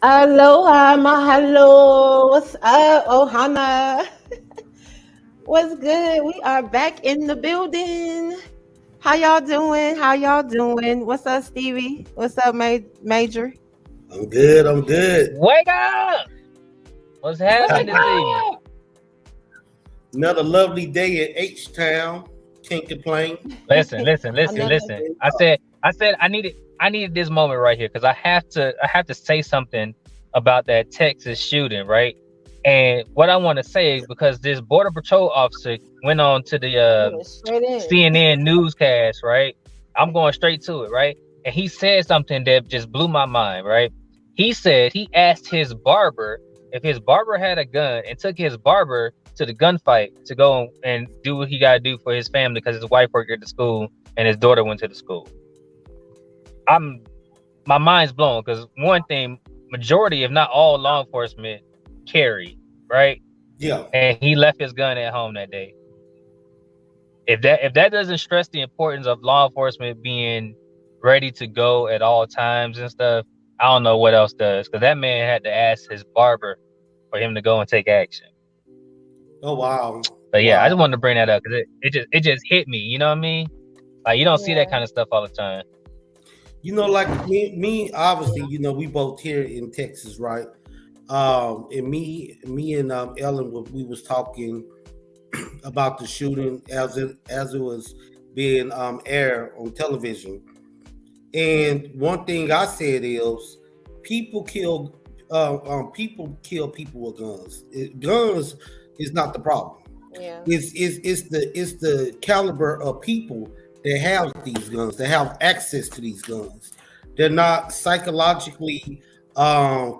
Aloha, mahalo. What's up, Ohana? What's good? We are back in the building. How y'all doing? How y'all doing? What's up, Stevie? What's up, Major? I'm good. I'm good. Wake up! What's happening Wake this evening? up! Another lovely day in H Town. Can't complain. Listen, listen, listen, Another. listen. I said, I needed this moment right here because I have to say something about that Texas shooting, right? And what I want to say because this border patrol officer went on to the We went straight in. CNN newscast, right? I'm going straight to it, right? And he said something that just blew my mind, right? He said he asked his barber if his barber had a gun and took his barber to the gunfight to go and do what he got to do for his family because his wife worked at the school and his daughter went to the school. My mind's blown because one thing, majority, if not all, law enforcement carry, right? Yeah. And he left his gun at home that day. If that doesn't stress the importance of law enforcement being ready to go at all times and stuff, I don't know what else does. Because that man had to ask his barber for him to go and take action. Oh wow. But yeah, I just Wow. wanted to bring that up because it just hit me. You know what I mean? Like you don't see that Yeah. kind of stuff all the time. Like me, obviously, we both here in Texas, right? And me and Ellen, we was talking about the shooting as it was being aired on television. And one thing I said is, people kill people kill people with guns. Guns is not the problem. Yeah. It's the caliber of people that have these guns, that have access to these guns. They're not psychologically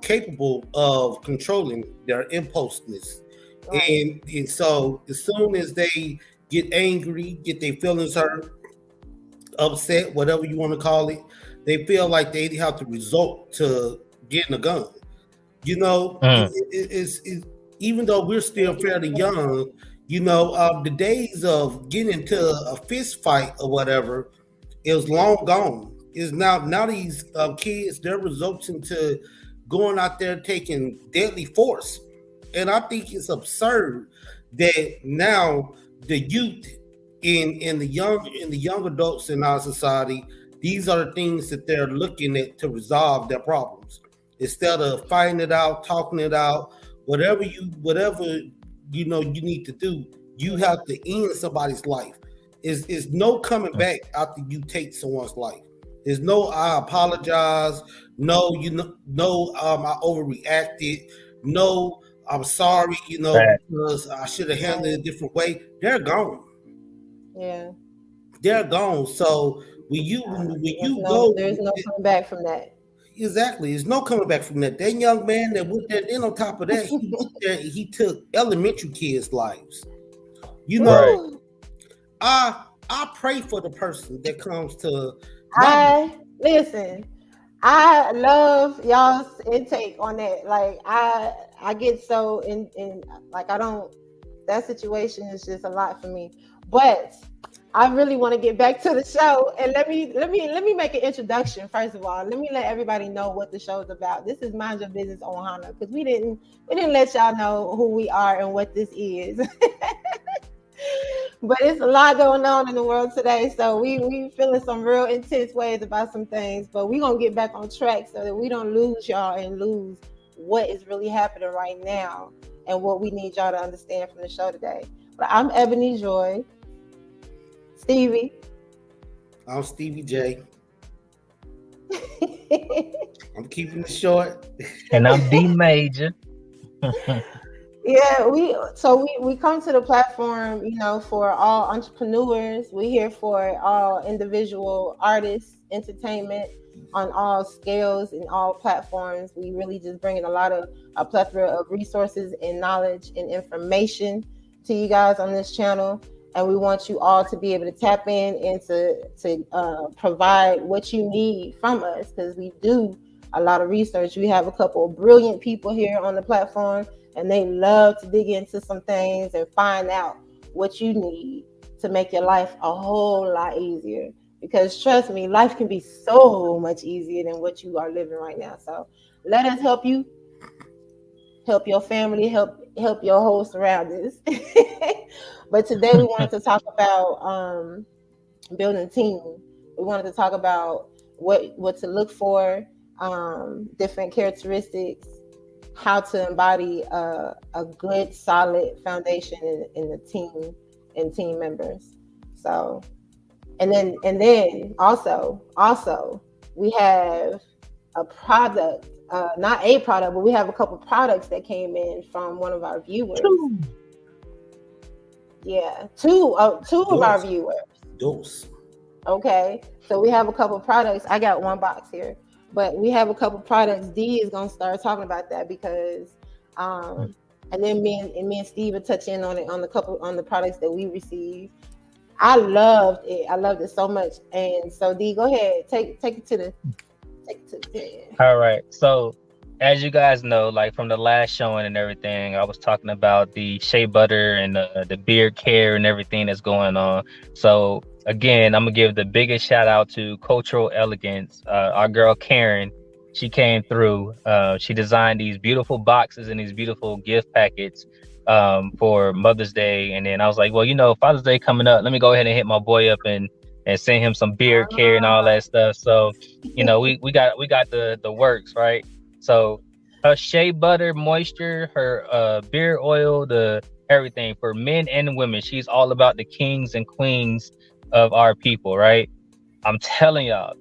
capable of controlling their impulsiveness. Right. And so as soon as they get angry, get their feelings hurt, upset, whatever you want to call it, they feel like they have to resort to getting a gun. Mm. Even though we're still fairly young, the days of getting into a fist fight or whatever is long gone. Is now these kids, they're resulting to going out there taking deadly force, and I think it's absurd that now the youth in the young adults in our society, these are the things that they're looking at to resolve their problems instead of fighting it out, talking it out, whatever you need to do. You have to end somebody's life. Is no coming back after you take someone's life. There's no I apologize. No, I overreacted. No, I'm sorry. Right. Because I should have handled it a different way. They're gone. Yeah. They're gone. So when you go, There's no coming back from that. exactly, there's no coming back from that. That young man that went there. Then on top of that, he went there and he took elementary kids' lives. You know, Right. Woo! I pray for the person that comes to my. I listen. I love y'all's intake on that. Like I get so in like I don't that situation is just a lot for me. But I really want to get back to the show and let me make an introduction first of all. Let me let everybody know what the show is about. This is Mind Your Business on Ohana because we didn't let y'all know who we are and what this is. But it's a lot going on in the world today, so we feeling some real intense ways about some things. But we gonna get back on track so that we don't lose y'all and lose what is really happening right now and what we need y'all to understand from the show today. But I'm Ebony Joy, Stevie. I'm Stevie J. I'm keeping it short. And I'm D Major. Yeah, we come to the platform, for all entrepreneurs. We're here for all individual artists, entertainment on all scales and all platforms. We really just bringing a plethora of resources and knowledge and information to you guys on this channel. And we want you all to be able to tap in and to provide what you need from us because we do a lot of research. We have a couple of brilliant people here on the platform and they love to dig into some things and find out what you need to make your life a whole lot easier. because trust me, life can be so much easier than what you are living right now. So let us help you, help your family, help your whole surroundings. But today we wanted to talk about building team. We wanted to talk about what to look for, different characteristics, how to embody a good solid foundation in the team and team members. So and then also we have a product, not a product, but we have a couple products that came in from one of our viewers. Yeah, two of our Dos, viewers. dos. Okay, so we have a couple products. I got one box here, but we have a couple products. D is gonna start talking about that because, and then me and Steve will touch in on it on the couple on the products that we received. I loved it. I loved it so much. And so D, go ahead, take it to the head. All right. So, as you guys know, like from the last showing and everything, I was talking about the shea butter and the beard care and everything that's going on. So, again, I'm gonna give the biggest shout out to Cultural Elegance. Our girl Karen, she came through. She designed these beautiful boxes and these beautiful gift packets for Mother's Day. And then I was like, well, Father's Day coming up. Let me go ahead and hit my boy up and send him some beard care and all that stuff. So we got the works, right? So her shea butter moisture, her beard oil, the everything for men and women. She's all about the kings and queens of our people, right? I'm telling y'all,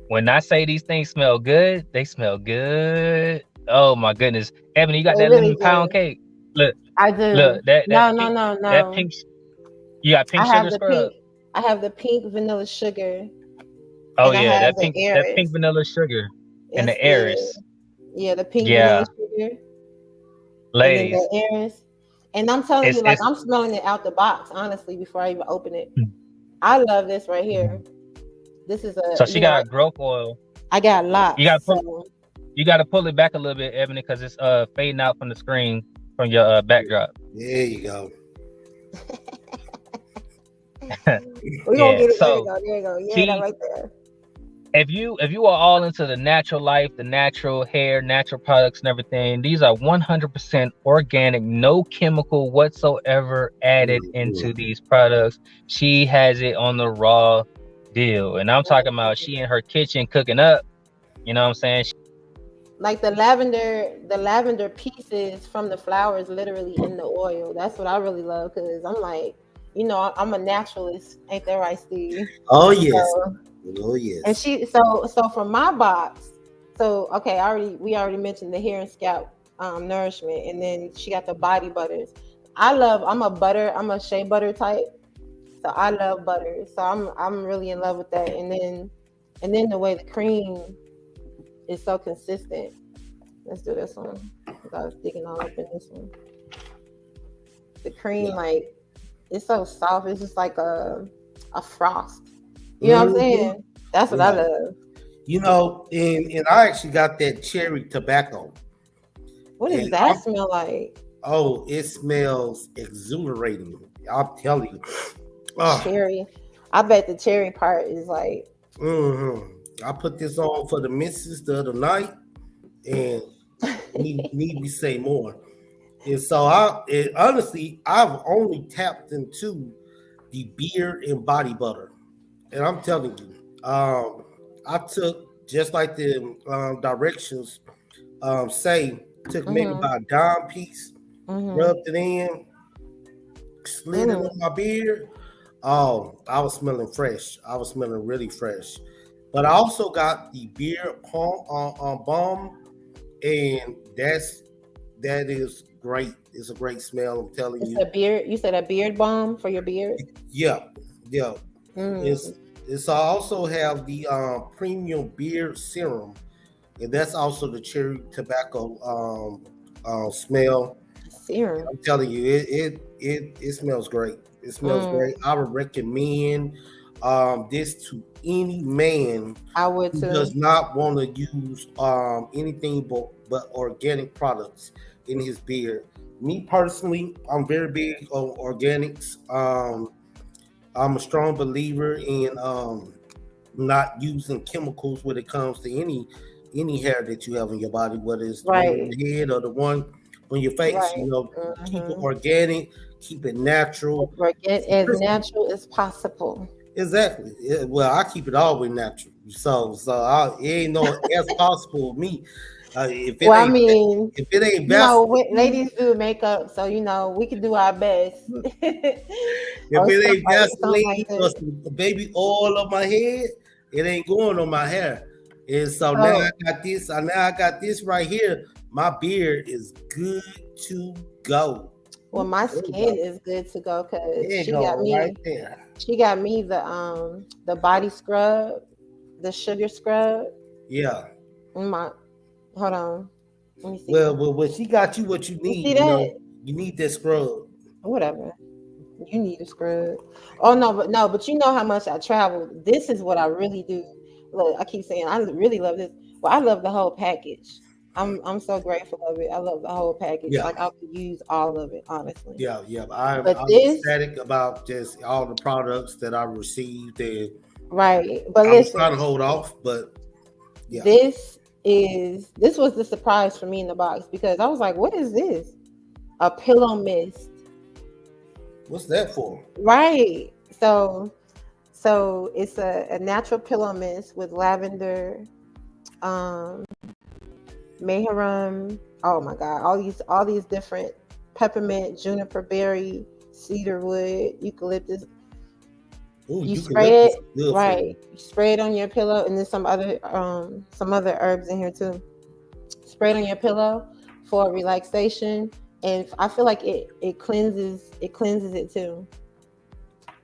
when I say these things smell good, they smell good. Oh my goodness. Ebony, you got They that really lemon pound do. cake? Look, I look, do. that No, no, pink, no, that no. pink, you got I pink have sugar the scrub. pink. I have the pink vanilla sugar, Oh and I yeah, have that the pink Eris. vanilla sugar and It's the good. Eris. Yeah, the pink vanilla Yeah, sugar, and then ladies, the Eris. And I'm telling you, like it's I'm smelling it out the box, honestly, before I even open it. I love this right here. This is so she got growth oil. I got You gotta lots, pull so you gotta pull it back a little bit, Ebony, because it's fading out from the screen from your backdrop. There you go. we're gonna Yeah. get it. There you So go. There you go. Yeah, that see, right there. if you are all into the natural life, the natural hair, natural products and everything, these are 100% organic, no chemical whatsoever added into Mhm. these products. She has it on the raw deal. And I'm talking about she in her kitchen cooking up, you know what I'm saying? Like the lavender pieces from the flowers, literally in the oil. That's what I really love because I'm like, I'm a naturalist, ain't that right, Steve? Oh yes. So, Oh and yes. so from my box, so okay, we already mentioned the hair and scalp nourishment, and then she got the body butters. I'm a shea butter type, so I love butter. So I'm really in love with that. And then the way the cream is so consistent. Let's do this one because I was digging all up in this one. The cream, Yeah. like, it's so soft. It's just like a frost. You know what I'm Hmm. saying? That's what I Yeah. love. And I actually got that cherry tobacco, What does and that smell like? it smells exhilarating. I'm telling you. Ah, Cherry. I bet the cherry part is like, I put this on for the missus the other night, and need we say more. And so honestly, I've only tapped into the beard and body butter, and I'm telling you, I took just like the directions say, took maybe mm-hmm, about a dime piece, mm-hmm, rubbed it in, slid it mm. on my beard. Oh, I was smelling fresh. I was smelling really fresh. But I also got the beard palm on balm, and that is great. It's a great smell. I'm telling It's you. a beard. You said a beard balm for your beard. Yeah, yeah. It's Mm, it's I also have the premium beard serum, and that's also the cherry tobacco smell. serum. I'm telling you, it smells great. It smells great. Mm, I would recommend this to any man I would who too. does not want to use anything but organic products in his beard. Me personally, I'm very big on organics. I'm a strong believer in not using chemicals when it comes to any hair that you have on your body, whether it's the one on Right. your head or the one on your face. Right. You know, keep it Mm-hmm. organic, keep it natural. Get as natural as possible. Exactly. Well, I keep it always natural. It ain't no as possible with me. If it Well, I ain't mean, if it ain't Vaseline, ladies do makeup, so we can do our best, if or it stuff ain't like something like Vaseline or that. some baby oil on my head, it ain't going on my hair. And so now I So, got this. Now I got this right here. My beard is good to go. well, my There you skin go. is good to go because There you go. Right there. she got me the body scrub, the sugar scrub. Yeah. My hold on, let me see. Well, she got you what you You need. see that? You need that scrub. Whatever. You need a scrub. Oh no, but you know how much I travel. This is what I really do. Look, I keep saying I really love this. Well, I love the whole package. I'm so grateful of it. I love the whole package. Yeah. Like I could use all of it, honestly. Yeah. I'm But I'm this, ecstatic about just all the products that I received, and right? But I was listen, trying to hold off, but yeah. this was the surprise for me in the box because I was like, what is this? A pillow mist, What's that for? right? So it's a natural pillow mist with lavender, um, maharam. Oh my god, all these different peppermint, juniper berry, cedarwood, eucalyptus. Ooh, You spray eucalyptus it is good for right. you. You spray it on your pillow, and there's some other herbs in here too. Spray it on your pillow for relaxation, and I feel like it cleanses it too.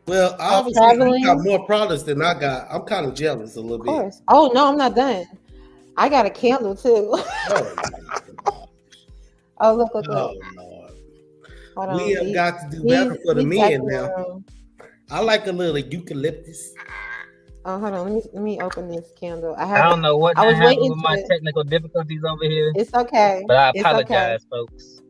Well, So obviously you got traveling, more products than I got. I'm kind of jealous a little of bit. course. Oh no, I'm not done. I got a candle too. Oh Lord. Oh look. Oh Lord. Hold We on. have These got to do these better for the these back men in the now. room. I like a little eucalyptus. Oh, hold on. Let me open this candle. I don't know what I done was happened waiting with my to. technical difficulties over here, It's okay. but I It's okay. apologize, folks.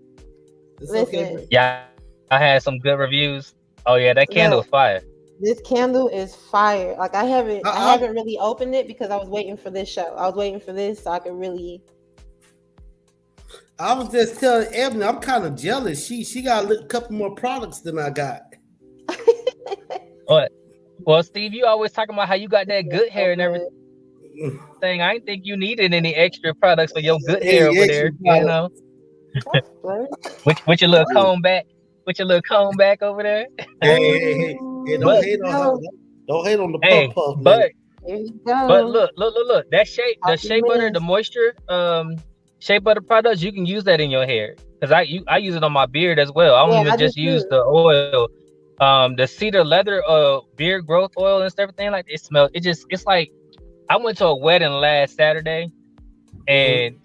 It's okay, Listen, man. Y'all had some good reviews. Oh yeah, that candle was fire. look. This candle is fire. Like I haven't I, I I haven't really opened it because I was waiting for this show. I was waiting for this so I could really. I was just telling Ebony, I'm kind of jealous. She got a couple more products than I got. What? Well, Steve, you always talking about how you got that good So hair and good. everything. I didn't think you needed any extra products for your good hair over there. Any extra products? That's good. With your little comb back, with your little comb back over there. Hey, Oh, don't here But hate you on her. go. Don't hate on the puff hey, puff now. but Here you but go. look. The Talking shea butter, the mess. moisture, shea butter products, you can use that in your hair. Cause I use it on my beard as well. I don't Yeah, even I do just use too. the oil. The cedar leather beard growth oil and everything like it smells. It's like I went to a wedding last Saturday Hmm. and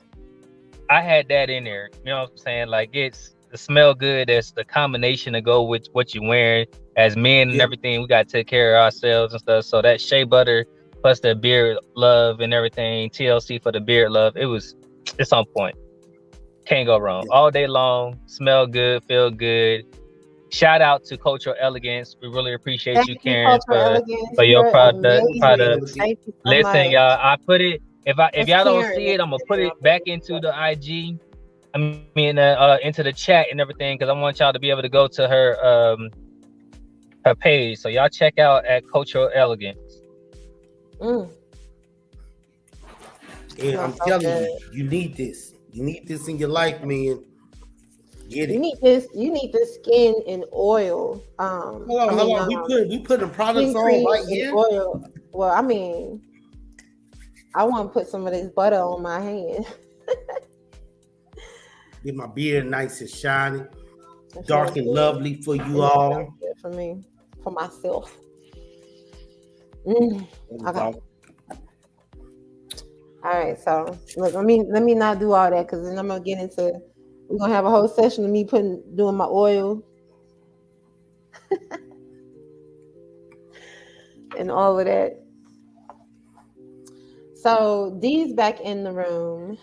I had that in there. You know what I'm saying? Like it's the smell good. That's the combination to go with what you're wearing. As men and Yeah, everything, we gotta take care of ourselves and stuff. So that shea butter plus the beard love and everything, TLC for the beard love, it's on point. Can't go wrong. yeah. All day long, smell good, feel good. Shout out to Cultural Elegance. We really appreciate Thank you, you, Karen, Cultural Elegance. for your You're product Cultural amazing. products. elegant. Thank you so Listen, much. y'all, I put it if That's y'all don't Karen. see it, That's I'm gonna put Karen. it back into the IG. I mean, into the chat and everything, because I want y'all to be able to go to her page. So y'all check out at Cultural Elegance. Mm, And smells I'm so telling good. you, you need this. You need this in your life, man. Get You it. need this. You need this skin in oil. Hold on. We putting products Skin on cream right and here. oil. Well, I mean, I want to put some of this butter on my hand. Get my beard nice and shiny, It dark feels and good. lovely for you It smells all. good for me, for myself. Mm, There we okay. go. All right. So look, let me not do all that because then I'm gonna get into. We're gonna have a whole session of me doing my oil and all of that. So Dee's back in the room,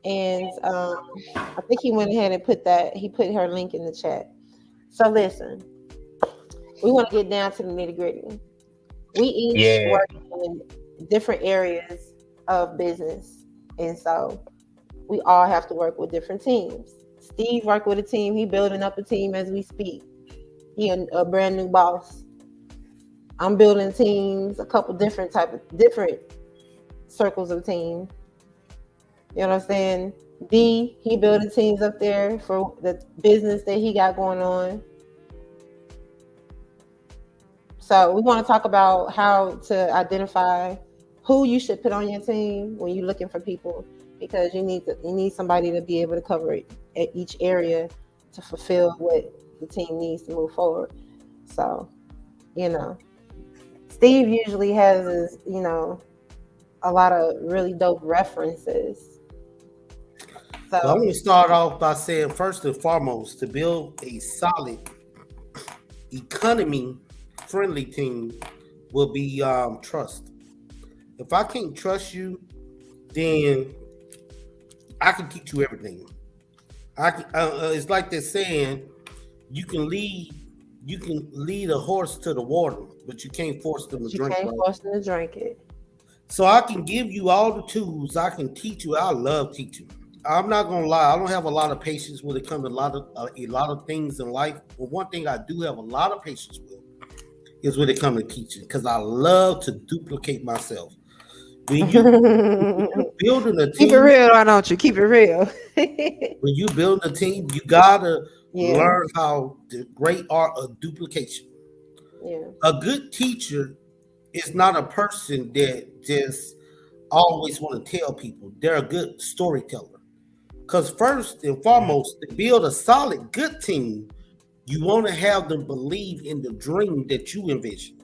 and I think he went ahead and put her link in the chat. So listen, We want to get down to the nitty gritty. We each Yeah. work in different areas of business, and so we all have to work with different teams. Steve work with a team. He building up a team as we speak. He a brand new boss. I'm building teams, a couple different circles of team. You know what I'm saying? D, he building teams up there for the business that he got going on. So we want to talk about how to identify who you should put on your team when you're looking for people, because you need somebody to be able to cover it at each area to fulfill what the team needs to move forward. So, you know, Steve usually has his, a lot of really dope references. So Well, I'm going to start off by saying, first and foremost, to build a solid economy-friendly team will be trust. If I can't trust you, then I can teach you everything. It's like they're saying, you can lead a horse to the water, but you can't force them to you drink. can't force them to drink it. So I can give you all the tools. I can teach you. I love teaching. I'm not gonna lie. I don't have a lot of patience when it comes to a lot of things in life. But one thing I do have a lot of patience with is when it comes to teaching, because I love to duplicate myself. When you're building a Keep it team, real, why don't you? Keep it real. when you build a team, you gotta Yeah. learn how the great art of duplication. Yeah. A good teacher is not a person that just always want to tell people. They're a good storyteller. Because first and foremost, to build a solid, good team, you want to have them believe in the dream that you envision.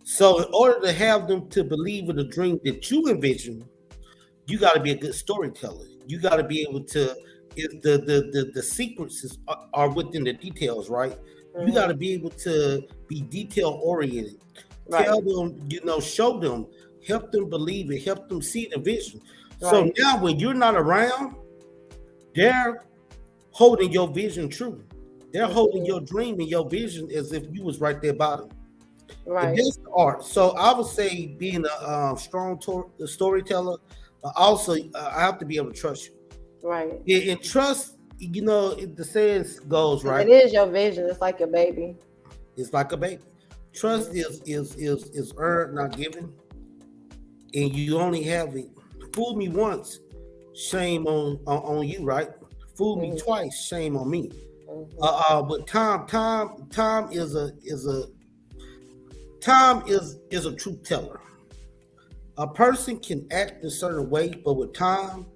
So in order to have them to believe in the dream that you envision, you got to be a good storyteller. You got to be able to, if the sequences are within the details, right? You got to be able to be detail oriented. Right. Tell them, show them, help them believe it, help them see the vision. So Right. now when you're not around, they're holding your vision true. They're holding your dream and your vision as if you was right there by them. Right. And that's the art. So I would say being a strong storyteller, but also I have to be able to trust you. Right. And trust, the saying goes, right? It is your vision. It's like your baby. It's like a baby. Trust is earned, not given. And you only have it. Fool me once, shame on you, right? Fool me twice, shame on me. But time is a truth teller. A person can act a certain way, but with time,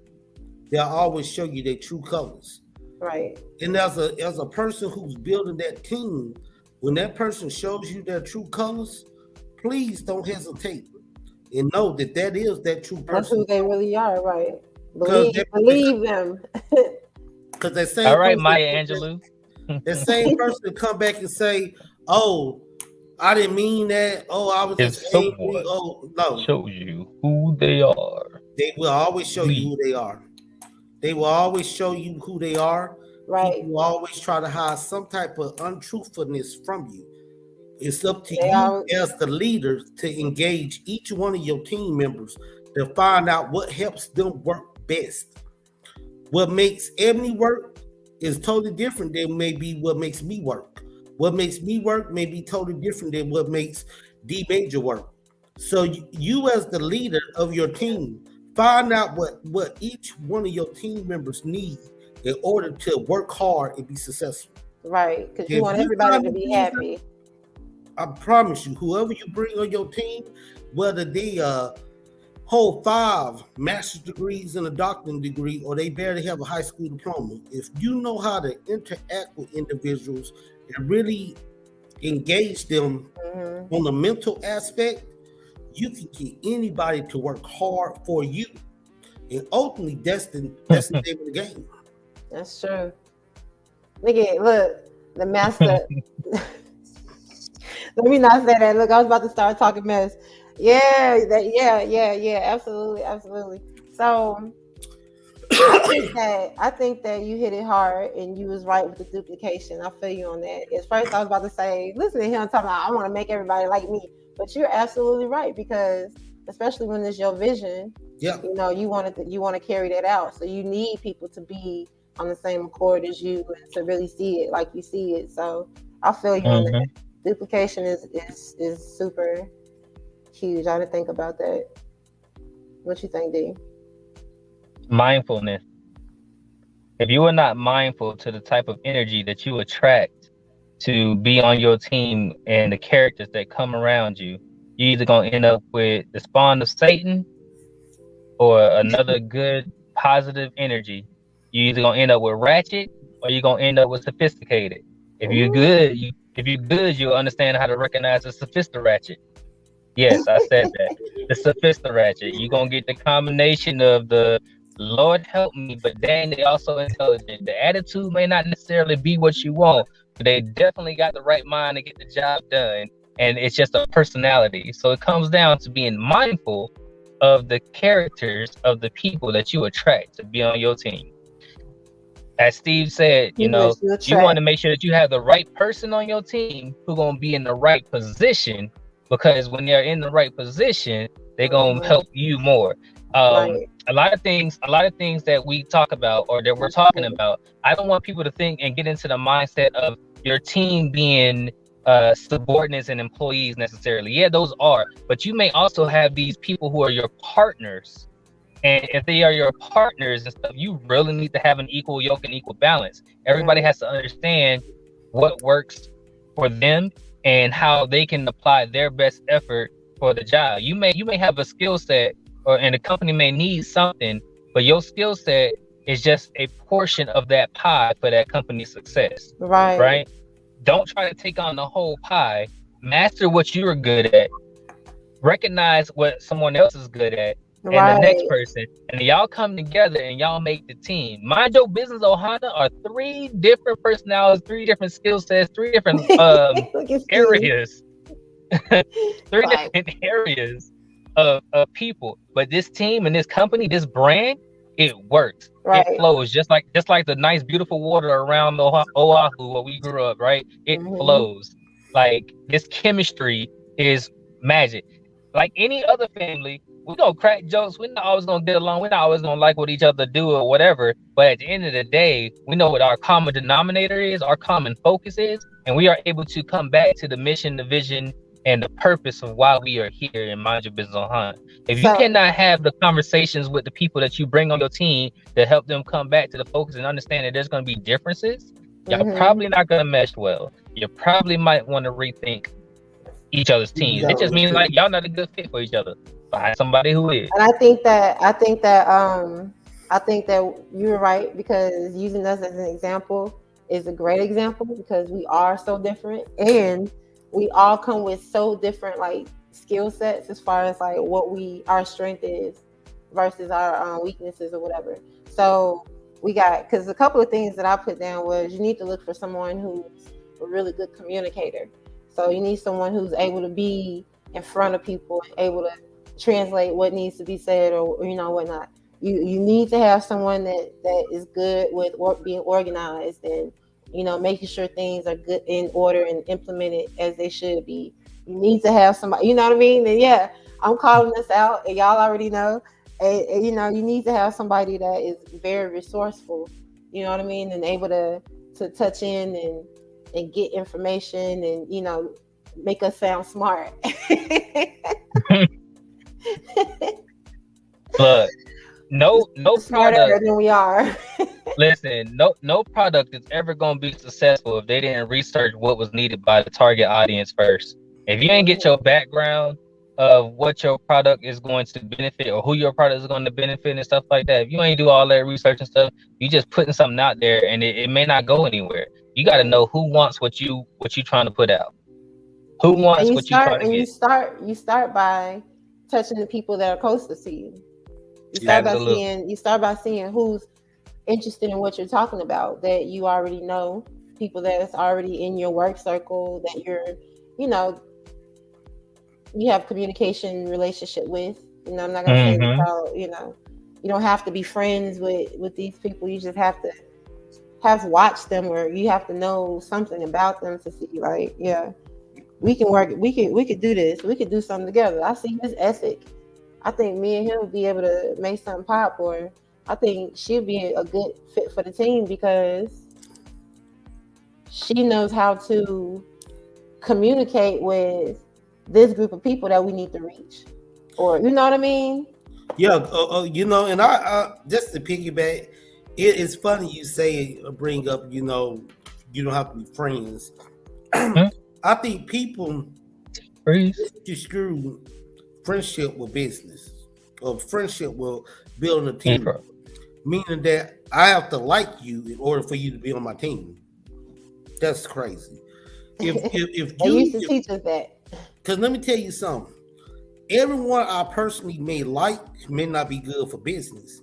they'll always show you their true colors. Right. And as a person who's building that team, when that person shows you their true colors, please don't hesitate and know that is that true person. That's who they really are, right? Believe them. Because that same All right, person, Maya Angelou. that same person come back and say, "Oh, I didn't mean that. Oh, I was just angry." Oh, no. Show you who they are. They will always show you who they are. They will always show you who they are. Right. People always try to hide some type of untruthfulness from you. It's up to you as the leader to engage each one of your team members to find out what helps them work best. What makes Ebony work is totally different than maybe what makes me work. What makes me work may be totally different than what makes D Major work. So you as the leader of your team, find out what each one of your team members need in order to work hard and be successful. Right, because you want everybody to be happy. I promise you, whoever you bring on your team, whether they hold 5 master's degrees and a doctorate degree, or they barely have a high school diploma, if you know how to interact with individuals and really engage them on the mental aspect, you can get anybody to work hard for you. And ultimately, that's the name of the game. That's true. Look, the master. Let me not say that. Look, I was about to start talking mess. Yeah, absolutely. So I think that you hit it hard, and you was right with the duplication. I feel you on that. At first, I was about to say, listen to him talking about I want to make everybody like me, but you're absolutely right, because especially when it's your vision, Yep. you want to carry that out. So you need people to be on the same accord as you and to really see it like you see it. So I feel you on that. Mm-hmm. Duplication is super huge. I didn't think about that. What you think, D? Mindfulness. If you are not mindful to the type of energy that you attract to be on your team and the characters that come around you, you're either gonna end up with the spawn of Satan or another good positive energy. You're either gonna end up with ratchet or you're gonna end up with sophisticated. If you're Ooh. good, you'll understand how to recognize the sophisticated. Yes, I said that. The sophisticated. You're gonna get the combination of the Lord help me, but dang, they also intelligent. The attitude may not necessarily be what you want, but they definitely got the right mind to get the job done. And it's just a personality. So it comes down to being mindful of the characters of the people that you attract to be on your team. As Steve said, People that you you want to attract. make sure that you have the right person on your team who's gonna be in the right position, because when they're in the right position, they're gonna Mhm. help you more. Right. A lot of things that we talk about or that we're talking about, I don't want people to think and get into the mindset of your team being subordinates and employees necessarily. Yeah, those are, but you may also have these people who are your partners. And if they are your partners and stuff, you really need to have an equal yoke and equal balance. Everybody Right. has to understand what works for them and how they can apply their best effort for the job. You may have a skill set, and the company may need something, but your skill set is just a portion of that pie for that company's success, Right. right? Don't try to take on the whole pie. Master what you're good at, recognize what someone else is good at and the next Right. person, and y'all come together and y'all make the team. Mind your business, Ohana are three different personalities, three different skill sets, three different Look at Steve. areas, three Like, different areas of people. But this team and this company, this brand, it works. It right. flows just like the nice, beautiful water around Oahu where we grew up, right? It Hmm. flows. Like this chemistry is magic. Like any other family, we gonna crack jokes. We're not always gonna get along. We're not always gonna like what each other do or whatever. But at the end of the day, we know what our common denominator is, our common focus is, and we are able to come back to the mission, the vision, and the purpose of why we are here in Mind Your Business Ohana. If you So, cannot have the conversations with the people that you bring on your team to help them come back to the focus and understand that there's gonna be differences, y'all hmm, probably not gonna mesh well. You probably might want to rethink each other's teams. It just means like y'all not a good fit for each other. Find somebody who is. and I think that you're right, because using us as an example is a great example, because we are so different, and we all come with so different like skill sets as far as like what we our strength is versus our weaknesses or whatever. So we got, because a couple of things that I put down was you need to look for someone who's a really good communicator. So you need someone who's able to be in front of people and able to translate what needs to be said, or whatnot. You need to have someone that is good with being organized, and making sure things are good in order and implemented as they should be. You need to have somebody, you know what I mean? And yeah, I'm calling this out, and y'all already know. And you need to have somebody that is very resourceful, you know what I mean, and able to touch in and get information, and make us sound smart. Look, no Smarter product. than we are. Listen, no product is ever gonna be successful if they didn't research what was needed by the target audience first. If you ain't get your Mhm. background of what your product is going to benefit or who your product is going to benefit and stuff like that, if you ain't do all that research and stuff, you just putting something out there and it may not go anywhere. You got to Right. know who wants what you trying to put out. Who And wants what you trying to you get. start you start by touching the people that are closest to you. Yeah. You start by seeing who's interested in what you're talking about, that you already know, people that's already in your work circle, that you know you have communication relationship with. I'm not gonna say that Mm-hmm. y'all, You don't have to be friends with these people. You just have to have watched them, or you have to know something about them to see, like, yeah, we can work. We could do this. We could do something together. I see his ethic. I think me and him would be able to make something pop. Or I think she'll be a good fit for the team because she knows how to communicate with this group of people that we need to reach. Or you know what I mean? Yeah, and I just to piggyback, it is funny you say bring up, you don't have to be friends. Hmm? I think people Freeze. screw friendship with business, or friendship with building a Yeah, team, meaning that I have to like you in order for you to be on my team. That's crazy. If They used you, to teach us that. because let me tell you something. Everyone I personally may like may not be good for business.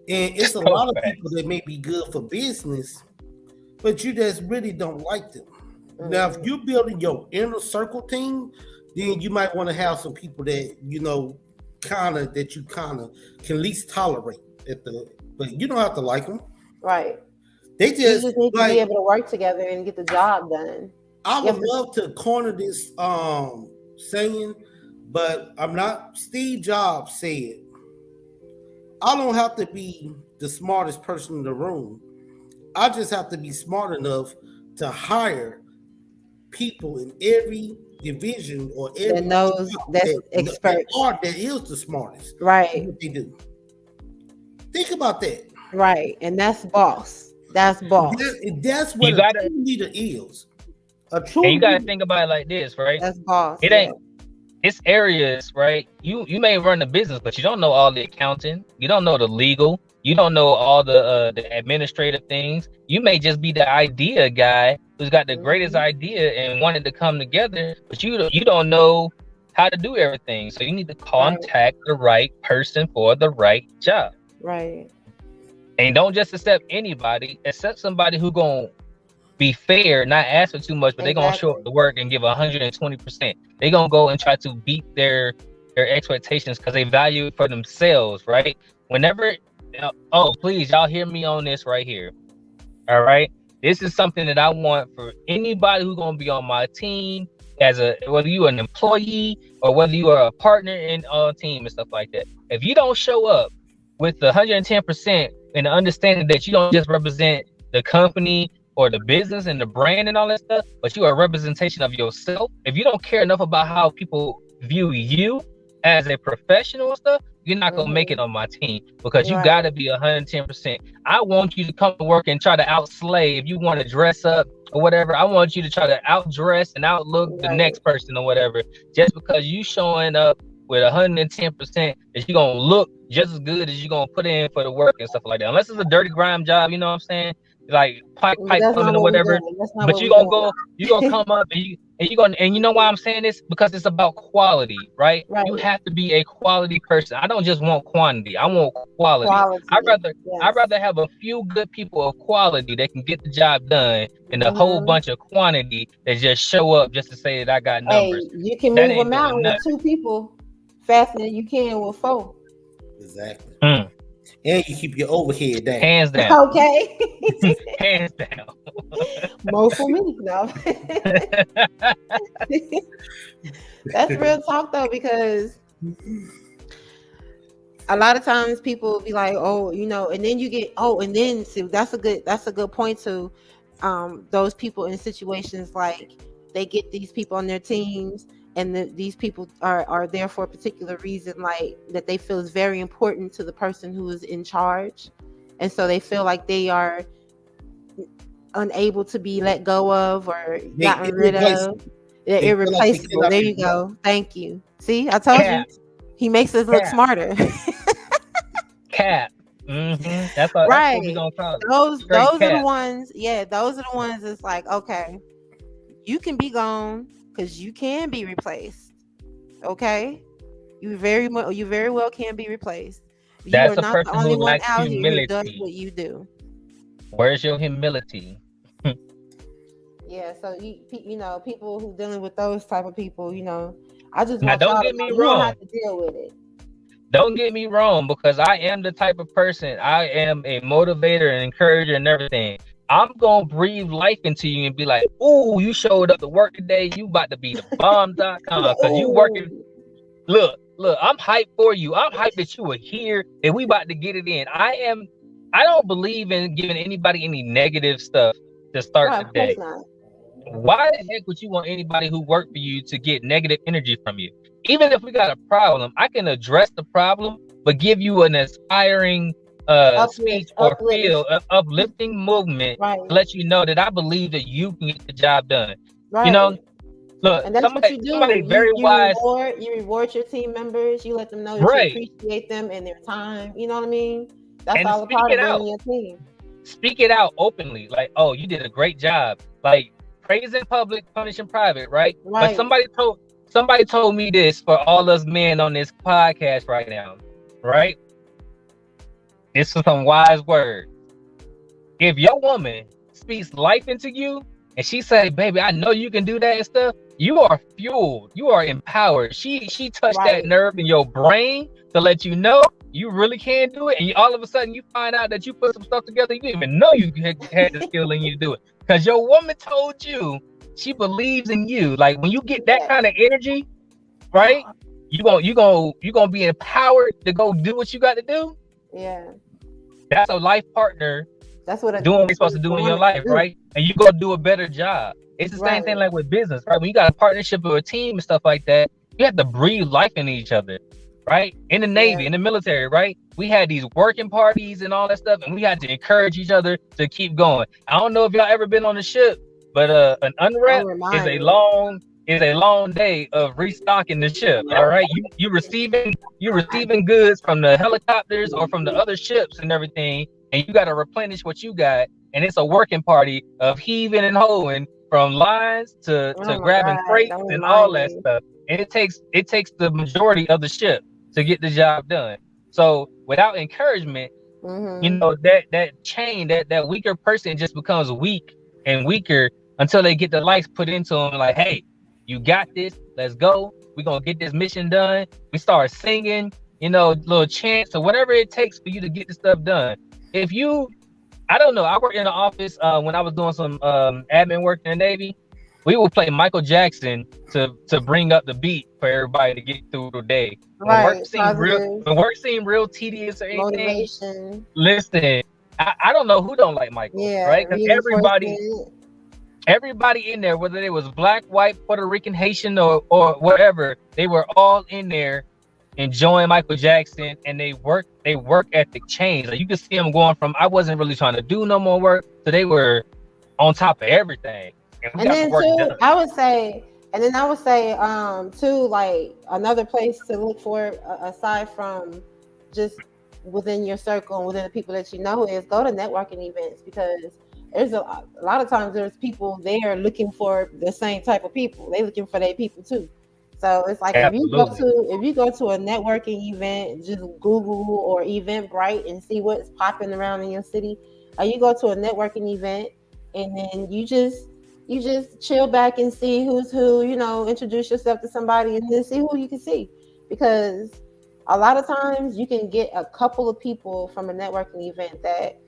And it's a lot of people facts. that may be good for business, but you just really don't like them. Now, if Mm-hmm. you're building your inner circle team, then you might want to have some people that you kind of can least tolerate but you don't have to like them. Right. They You just just need to be like able to work together and get the job done. I You would have to. love to corner this saying, but I'm not. Steve Jobs said, "I don't have to be the smartest person in the room. I just have to be smart enough to hire people in every division or That every knows, job that's experts. that is the smartest in Right. what they do. Think about that. Right. And that's boss. That's boss. That's what You a gotta, true leader is. A and true you gotta leader. think about it like this, right? That's boss. It Yeah. ain't. It's areas, right? You may run a business, but you don't know all the accounting. You don't know the legal. You don't know all the administrative things. You may just be the idea guy who's got the greatest Hmm. idea and wanted to come together, but you don't know how to do everything. So you need to Right. contact the right person for the right job. Right. And don't just accept anybody. Accept somebody who gonna be fair, not ask for too much, but they're gonna show up Exactly. to work and give 120%. They're gonna go and try to beat their expectations because they value it for themselves, right? Whenever, oh, please, y'all hear me on this right here. All right. This is something that I want for anybody who's gonna be on my team, whether you are an employee or whether you are a partner in a team and stuff like that. If you don't show up with the 110% and the understanding that you don't just represent the company or the business and the brand and all that stuff, but you are a representation of yourself. If you don't care enough about how people view you as a professional and stuff, you're not gonna make Hmm. it on my team because you Right. gotta be 110%. I want you to come to work and try to outslay. If you want to dress up or whatever, I want you to try to outdress and outlook the Right. next person or whatever. Just because you showing up with 110%, that you gonna look just as good as you gonna put in for the work and stuff like that. Unless it's a dirty grime job, you know what I'm saying? Like But pipe that's not plumbing or what we're whatever. doing. That's not But what we're doing. you gonna come up and you gonna, and you know why I'm saying this? Because it's about quality, right? You Right. have to be a quality person. I don't just want quantity. I want quality. I'd Quality. rather I'd Yes. rather have a few good people of quality that can get the job done than a whole Hmm. bunch of quantity that just show up just to say that I got Hey, numbers. you can That move a ain't doing mountain with nothing. two people faster than you can with four. Exactly. Mm. And you keep your overhead down. Hands down. Okay. Hands down. More for me. No. That's real talk though, because a lot of times people be like, oh, and then you get, and then see, that's a good point to those people in situations like they get these people on their teams, and these people are there for a particular reason, like that they feel is very important to the person who is in charge, and so they feel like they are unable to be let go of or They gotten rid of. irreplaceable. They're They feel like they irreplaceable. cannot There be you replaced. go. Thank you. See, I told you. Cap. He makes us look Cap. smarter. Cap. That's what we Right. gonna call it. Those Straight those are the cap. ones, yeah, those are the ones that's like, okay, you can be gone because you can be replaced. Okay? You very well can be replaced. You That's are a not the person only who one lacks out here who does humility. what you do. Where's your humility? Yeah, so people who dealing with those type of people, I just Now, want don't y'all to get me know you don't wrong. have to deal with it. Don't get me wrong, because I am the type of person, I am a motivator and encourager and everything. I'm gonna breathe life into you and be like, "Ooh, you showed up to work today. You about to be the bomb.com because you Oh, working. Look, I'm hyped for you. I'm hyped that you were here and we about to get it in. I don't believe in giving anybody any negative stuff to start right, the of course day. not. Why the heck would you want anybody who worked for you to get negative energy from you? Even if we got a problem, I can address the problem, but give you an inspiring speech Uplift, or feel uplift. uplifting movement Right, to let you know that I believe that you can get the job done. You know, right. look, And that's what somebody you somebody do. You very you wise, reward you reward your team members. You let them know that you right? appreciate them and their time. You know what I mean? That's And all a speak part it of out. building your team. Speak it out openly. Like, oh, you did a great job. Like, praise in public, punish in private, right? But Right. somebody told me this for all us men on this podcast right now, right? This is some wise words. If your woman speaks life into you and she say, baby, I know you can do that and stuff, you are fueled, you are empowered. She touched that Right. nerve in your brain to let you know you really can do it. And all of a sudden you find out that you put some stuff together, you didn't even know you had the skill in you to do it. Because your woman told you she believes in you. Like when you get that Yes. kind of energy, right? You gonna be empowered to go do what you got to do. Yeah. That's a life partner That's what doing what you're supposed to it's do a in your woman life, can do. right? And you go do a better job. It's the same thing Right. like with business, right? When you got a partnership or a team and stuff like that, you have to breathe life into each other, right? In the Yeah. Navy, in the military, right? We had these working parties and all that stuff, and we had to encourage each other to keep going. I don't know if y'all ever been on a ship, but an unwrap Don't is remind a me. long day of restocking the ship. All right, you receiving goods from the helicopters or from the other ships and everything, and you got to replenish what you got, and it's a working party of heaving and hoeing from lines to Oh my grabbing God. crates Don't and all remind that me. stuff. And it takes the majority of the ship to get the job done. So without encouragement, Mm-hmm. that chain, that weaker person just becomes weak and weaker until they get the lights put into them. Like, hey, you got this. Let's go. We're gonna get this mission done. We start singing, little chants or whatever it takes for you to get the stuff done. If you I don't know. I worked in the office when I was doing some admin work in the Navy. We would play Michael Jackson to bring up the beat for everybody to get through the day. Right. Positive When work seemed real tedious or anything, motivation. listen, I don't know who don't like Michael, Yeah. right? Because Reinforcement. everybody in there, whether it was black, white, Puerto Rican, Haitian, or whatever, they were all in there enjoying Michael Jackson, and they work ethic changed. Like you could see them going from I wasn't really trying to do no more work, so they were on top of everything, and we And got the then work too, done. I would say, too, like another place to look for aside from just within your circle and within the people that you know is go to networking events because there's a lot of times there's people there looking for the same type of people. They looking for their people too. So it's like Absolutely. if you go to a networking event, just Google or Eventbrite and see what's popping around in your city. Or you go to a networking event and then you just chill back and see who's who, introduce yourself to somebody and then see who you can see. Because a lot of times you can get a couple of people from a networking event that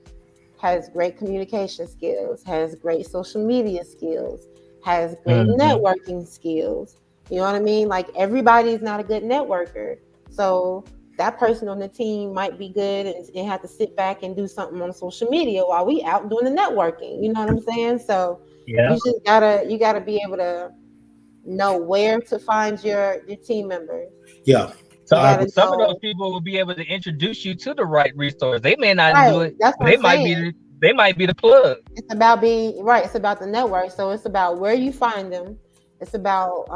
has great communication skills, has great social media skills, has great Mm-hmm. networking skills. You know what I mean? Like everybody's not a good networker. So that person on the team might be good and have to sit back and do something on social media while we out doing the networking. You know what I'm saying? So Yeah. you gotta be able to know where to find your team members. Yeah, You I gotta agree. Some of those know. people will be able to introduce you to the right resource. They may not do Right. it, That's but what I'm saying. they might be the plug. It's about being right. It's about the network. So it's about where you find them. It's about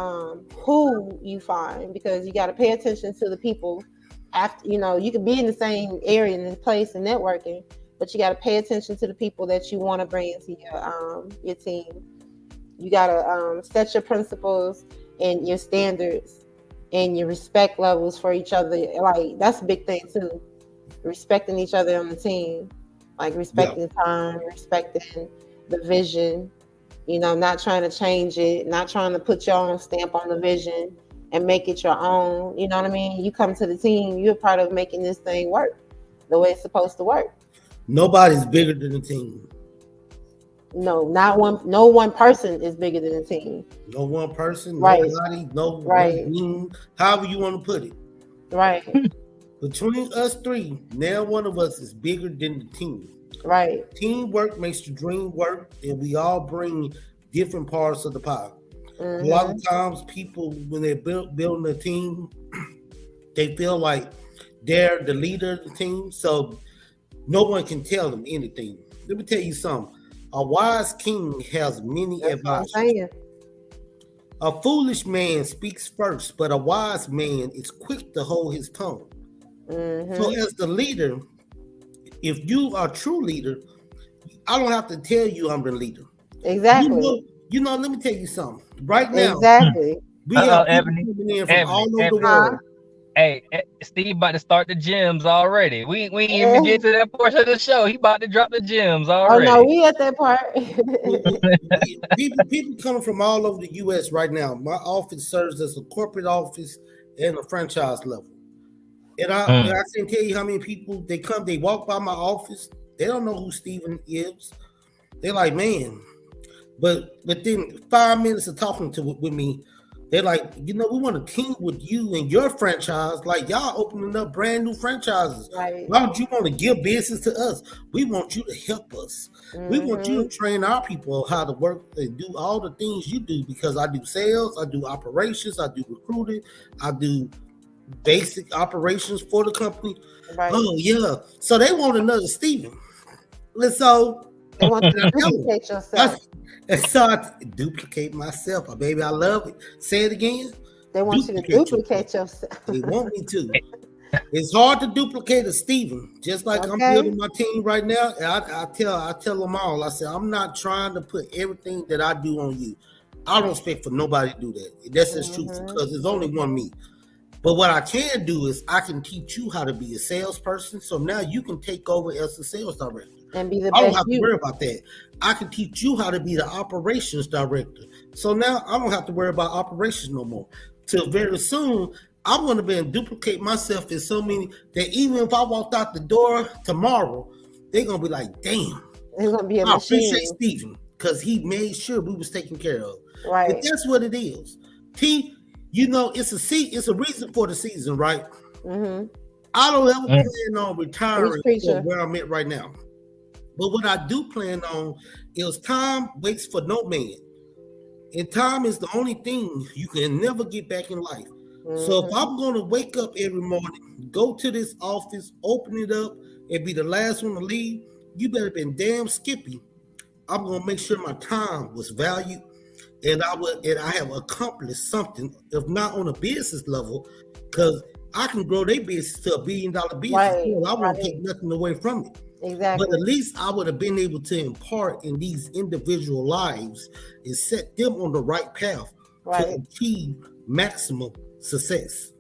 who you find because you got to pay attention to the people. After you can be in the same area and place and networking, but you got to pay attention to the people that you want to bring into your team. You got to set your principles and your standards and your respect levels for each other. Like that's a big thing too. Respecting each other on the team, like Yeah, respecting time, respecting the vision, not trying to change it, not trying to put your own stamp on the vision, and make it your own. You know what I mean? You come to the team, you're part of making this thing work the way it's supposed to work. Nobody's bigger than the team. No, not one. No one person is bigger than the team. No one person, Right. nobody, no Right. one team, however you want to put it. Right. Between us three, now one of us is bigger than the team. Right. Teamwork makes the dream work, and we all bring different parts of the pie. A lot Mm-hmm. of times, people, when they're building a team, they feel like they're the leader of the team, so no one can tell them anything. Let me tell you something. A wise king has many That's what I'm advisors. saying. A foolish man speaks first, but a wise man is quick to hold his tongue. Mm-hmm. So, as the leader, if you are a true leader, I don't have to tell you I'm the leader. Exactly. Let me tell you something. Right now, Exactly. we have people Ebony, coming in from all over the Ebony. Huh? world. Hey, Steve about to start the gyms already. We ain't even Eh. get to that portion of the show. He about to drop the gyms Oh no, already. we at that part. People coming from all over the U.S. right now. My office serves as a corporate office and a franchise level. And I can't tell you how many people they walk by my office. They don't know who Steven is. They're like, man. But within 5 minutes of talking with me, they're like, we want to team with you and your franchise. Like, y'all opening up brand new franchises. Right. Why don't you want to give business to us? We want you to help us. We want you to train our people how to work and do all the things you do, because I do sales, I do operations, I do recruiting, I do basic operations for the company. Right. Oh, yeah. So they want another Steven. So They want you to duplicate yourself. And so I duplicate myself. Oh, baby, I love it. Say it again. They want you to duplicate yourself. They want me to. It's hard to duplicate a Steven. Just like I'm building my team right now. I tell them all. I say, I'm not trying to put everything that I do on you. I don't expect for nobody to do that. That's just true, because there's only one me. But what I can do is I can teach you how to be a salesperson. So now you can take over as a sales director. And be the I don't best have to you. worry about that. I can teach you how to be the operations director. So now I don't have to worry about operations no more. Till very soon, I'm going to be and duplicate myself in so many that even if I walked out the door tomorrow, they're going to be like, damn, It's gonna be a I machine. appreciate Steven, because he made sure we was taken care of. Right. But that's what it is. It's a reason for the season, right? Mm-hmm. I don't ever plan on retiring Preacher. from where I'm at right now. But what I do plan on is time waits for no man. And time is the only thing you can never get back in life. So if I'm going to wake up every morning, go to this office, open it up, and be the last one to leave, you better been damn skippy. I'm going to make sure my time was valued, and I have accomplished something, if not on a business level, because I can grow their business to $1 billion business. Right. I won't take nothing away from it. Exactly. But at least I would have been able to impart in these individual lives and set them on the right path to achieve maximum success.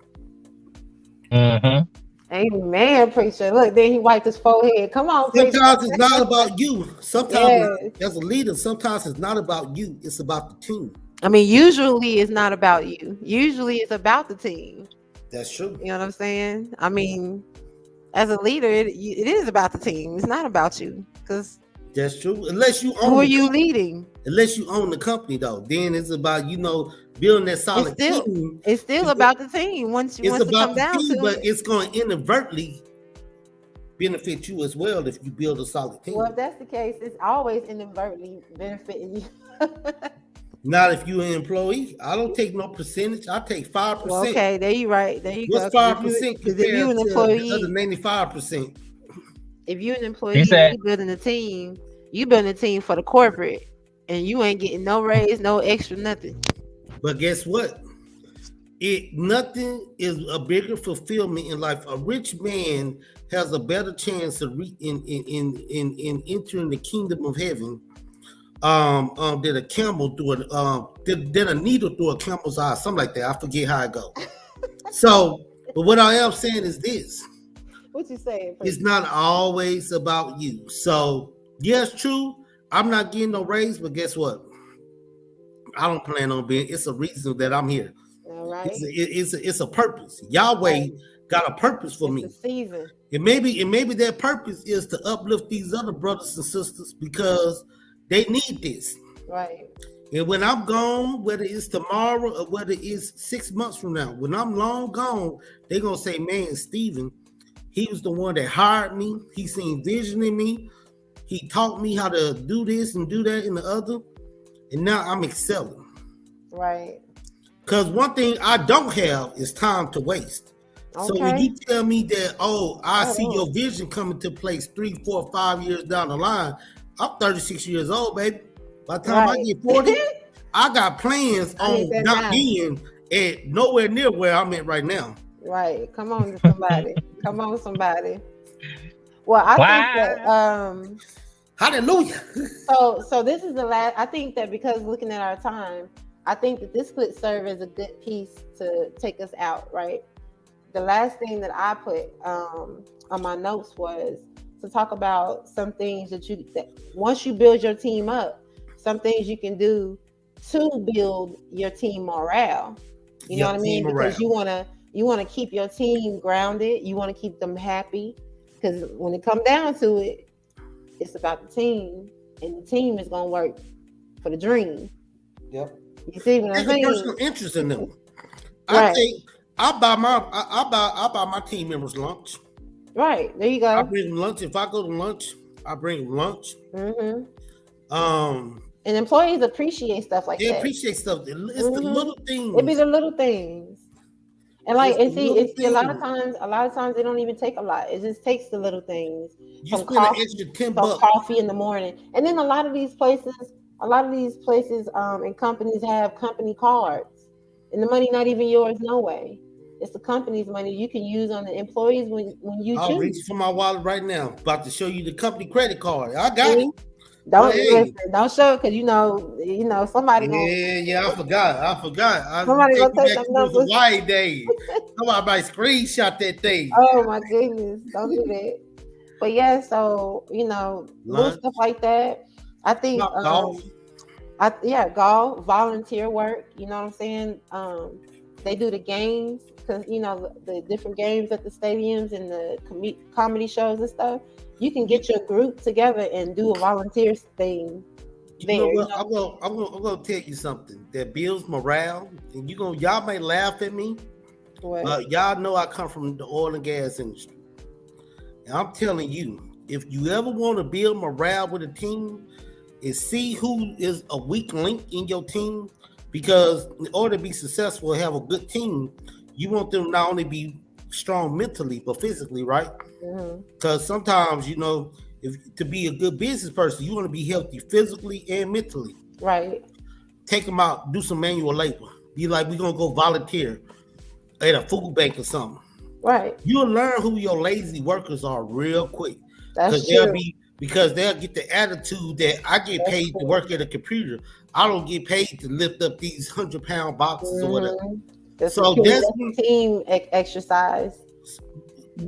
Amen, preacher. Look, then he wiped his forehead. Come on, preacher. Sometimes it's not about you. Sometimes as a leader, sometimes it's not about you. It's about the team. I mean, usually it's not about you. Usually it's about the team. That's true. You know what I'm saying? I mean, as a leader, it is about the team. It's not about you. Because that's true. Unless you own who are you leading? Unless you own the company, though, then it's about building that solid team. It's still about the team. Once it come down to but it's going to inadvertently benefit you as well if you build a solid team. Well, if that's the case, it's always inadvertently benefiting you. Not if you're an employee. I don't take no percentage. I take 5%. Well, okay, there you right. There you go. What's 5% compared to the other 95%? If you're an employee, you building a team. You building a team for the corporate, and you ain't getting no raise, no extra, nothing. But guess what? Nothing is a bigger fulfillment in life. A rich man has a better chance of in entering the kingdom of heaven than a camel through than a needle through a camel's eye, something like that. I forget how it goes. So, but what I am saying is this. What you saying? It's not always about you. So, yes, true. I'm not getting no raise, but guess what? I don't plan on being. It's a reason that I'm here. All right. It's a purpose. Yahweh Right. got a purpose for It's the me. season. And maybe that purpose is to uplift these other brothers and sisters because they need this. Right. And when I'm gone, whether it's tomorrow or whether it's 6 months from now, when I'm long gone, they're gonna say, man, Stephen, he was the one that hired me. He seen vision in me. He taught me how to do this and do that and the other. And now I'm excelling. Right. Because one thing I don't have is time to waste. So when Okay. you tell me that, oh, I Right see on. your vision coming to place 3, 4, 5 years down the line, I'm 36 years old, baby. By the time I Right. get 40, I got plans I need on that not now. being at nowhere near where I'm at right now. Right. Come on to somebody. Come on, somebody. Well, I think that Wow. Hallelujah. so this is the last. I think that because looking at our time, I think that this could serve as a good piece to take us out, right? The last thing that I put on my notes was to talk about some things that once you build your team up, some things you can do to build your team morale. You know what I Yep, mean? team Because morale. you wanna keep your team grounded. You want to keep them happy. Because when it comes down to it, it's about the team, and the team is gonna work for the dream. Yep. You see what I'm Take a saying? personal interest in them. Right. I buy my team members lunch. Right. There you I go. bring them lunch. If I go to lunch, I bring them lunch. Hmm. Um, And employees appreciate stuff like they that. appreciate stuff. It's the Hmm. little It be things. the little things. And like, It's and the see, little it's a lot of things. times, they don't even take a lot. It just takes the little things. You Some spend an coffee, extra 10 some bucks. coffee in the morning. And then a lot of these places and companies have company cards. And the money not even yours, no way. It's the company's money you can use on the employees when you I'll reach choose. for my wallet right now. About to show you the company credit card. I got it. See? But Don't hey, listen, don't show it because somebody gonna yeah, I forgot. You somebody take gonna me take back them to those numbers. Hawaii days. Somebody might screenshot that thing. Oh my goodness, don't do that. But yeah, so little Lunch, stuff like that. I think top golf. golf, volunteer work, you know what I'm saying? They do the games because the different games at the stadiums and the comedy shows and stuff. You can You, get your group together and do a volunteer thing you know there, what? I'm gonna tell you something that builds morale. And y'all may laugh at me, what? but y'all know I come from the oil and gas industry. And I'm telling you, if you ever want to build morale with a team, is see who is a weak link in your team. Because in order to be successful and have a good team, you want them not only be strong mentally but physically, right? Hmm. Because sometimes, if to be a good business person, you want to be healthy physically and mentally. Right, Take them out, do some manual labor. Be like, we're gonna go volunteer at a food bank or something. right. You'll learn who your lazy workers are real quick. That's true. Because they'll get the attitude that I get That's paid to true. work at a computer. I don't get paid to lift up these 100-pound boxes or whatever. Hmm. That's a So team, that's that's a team exercise.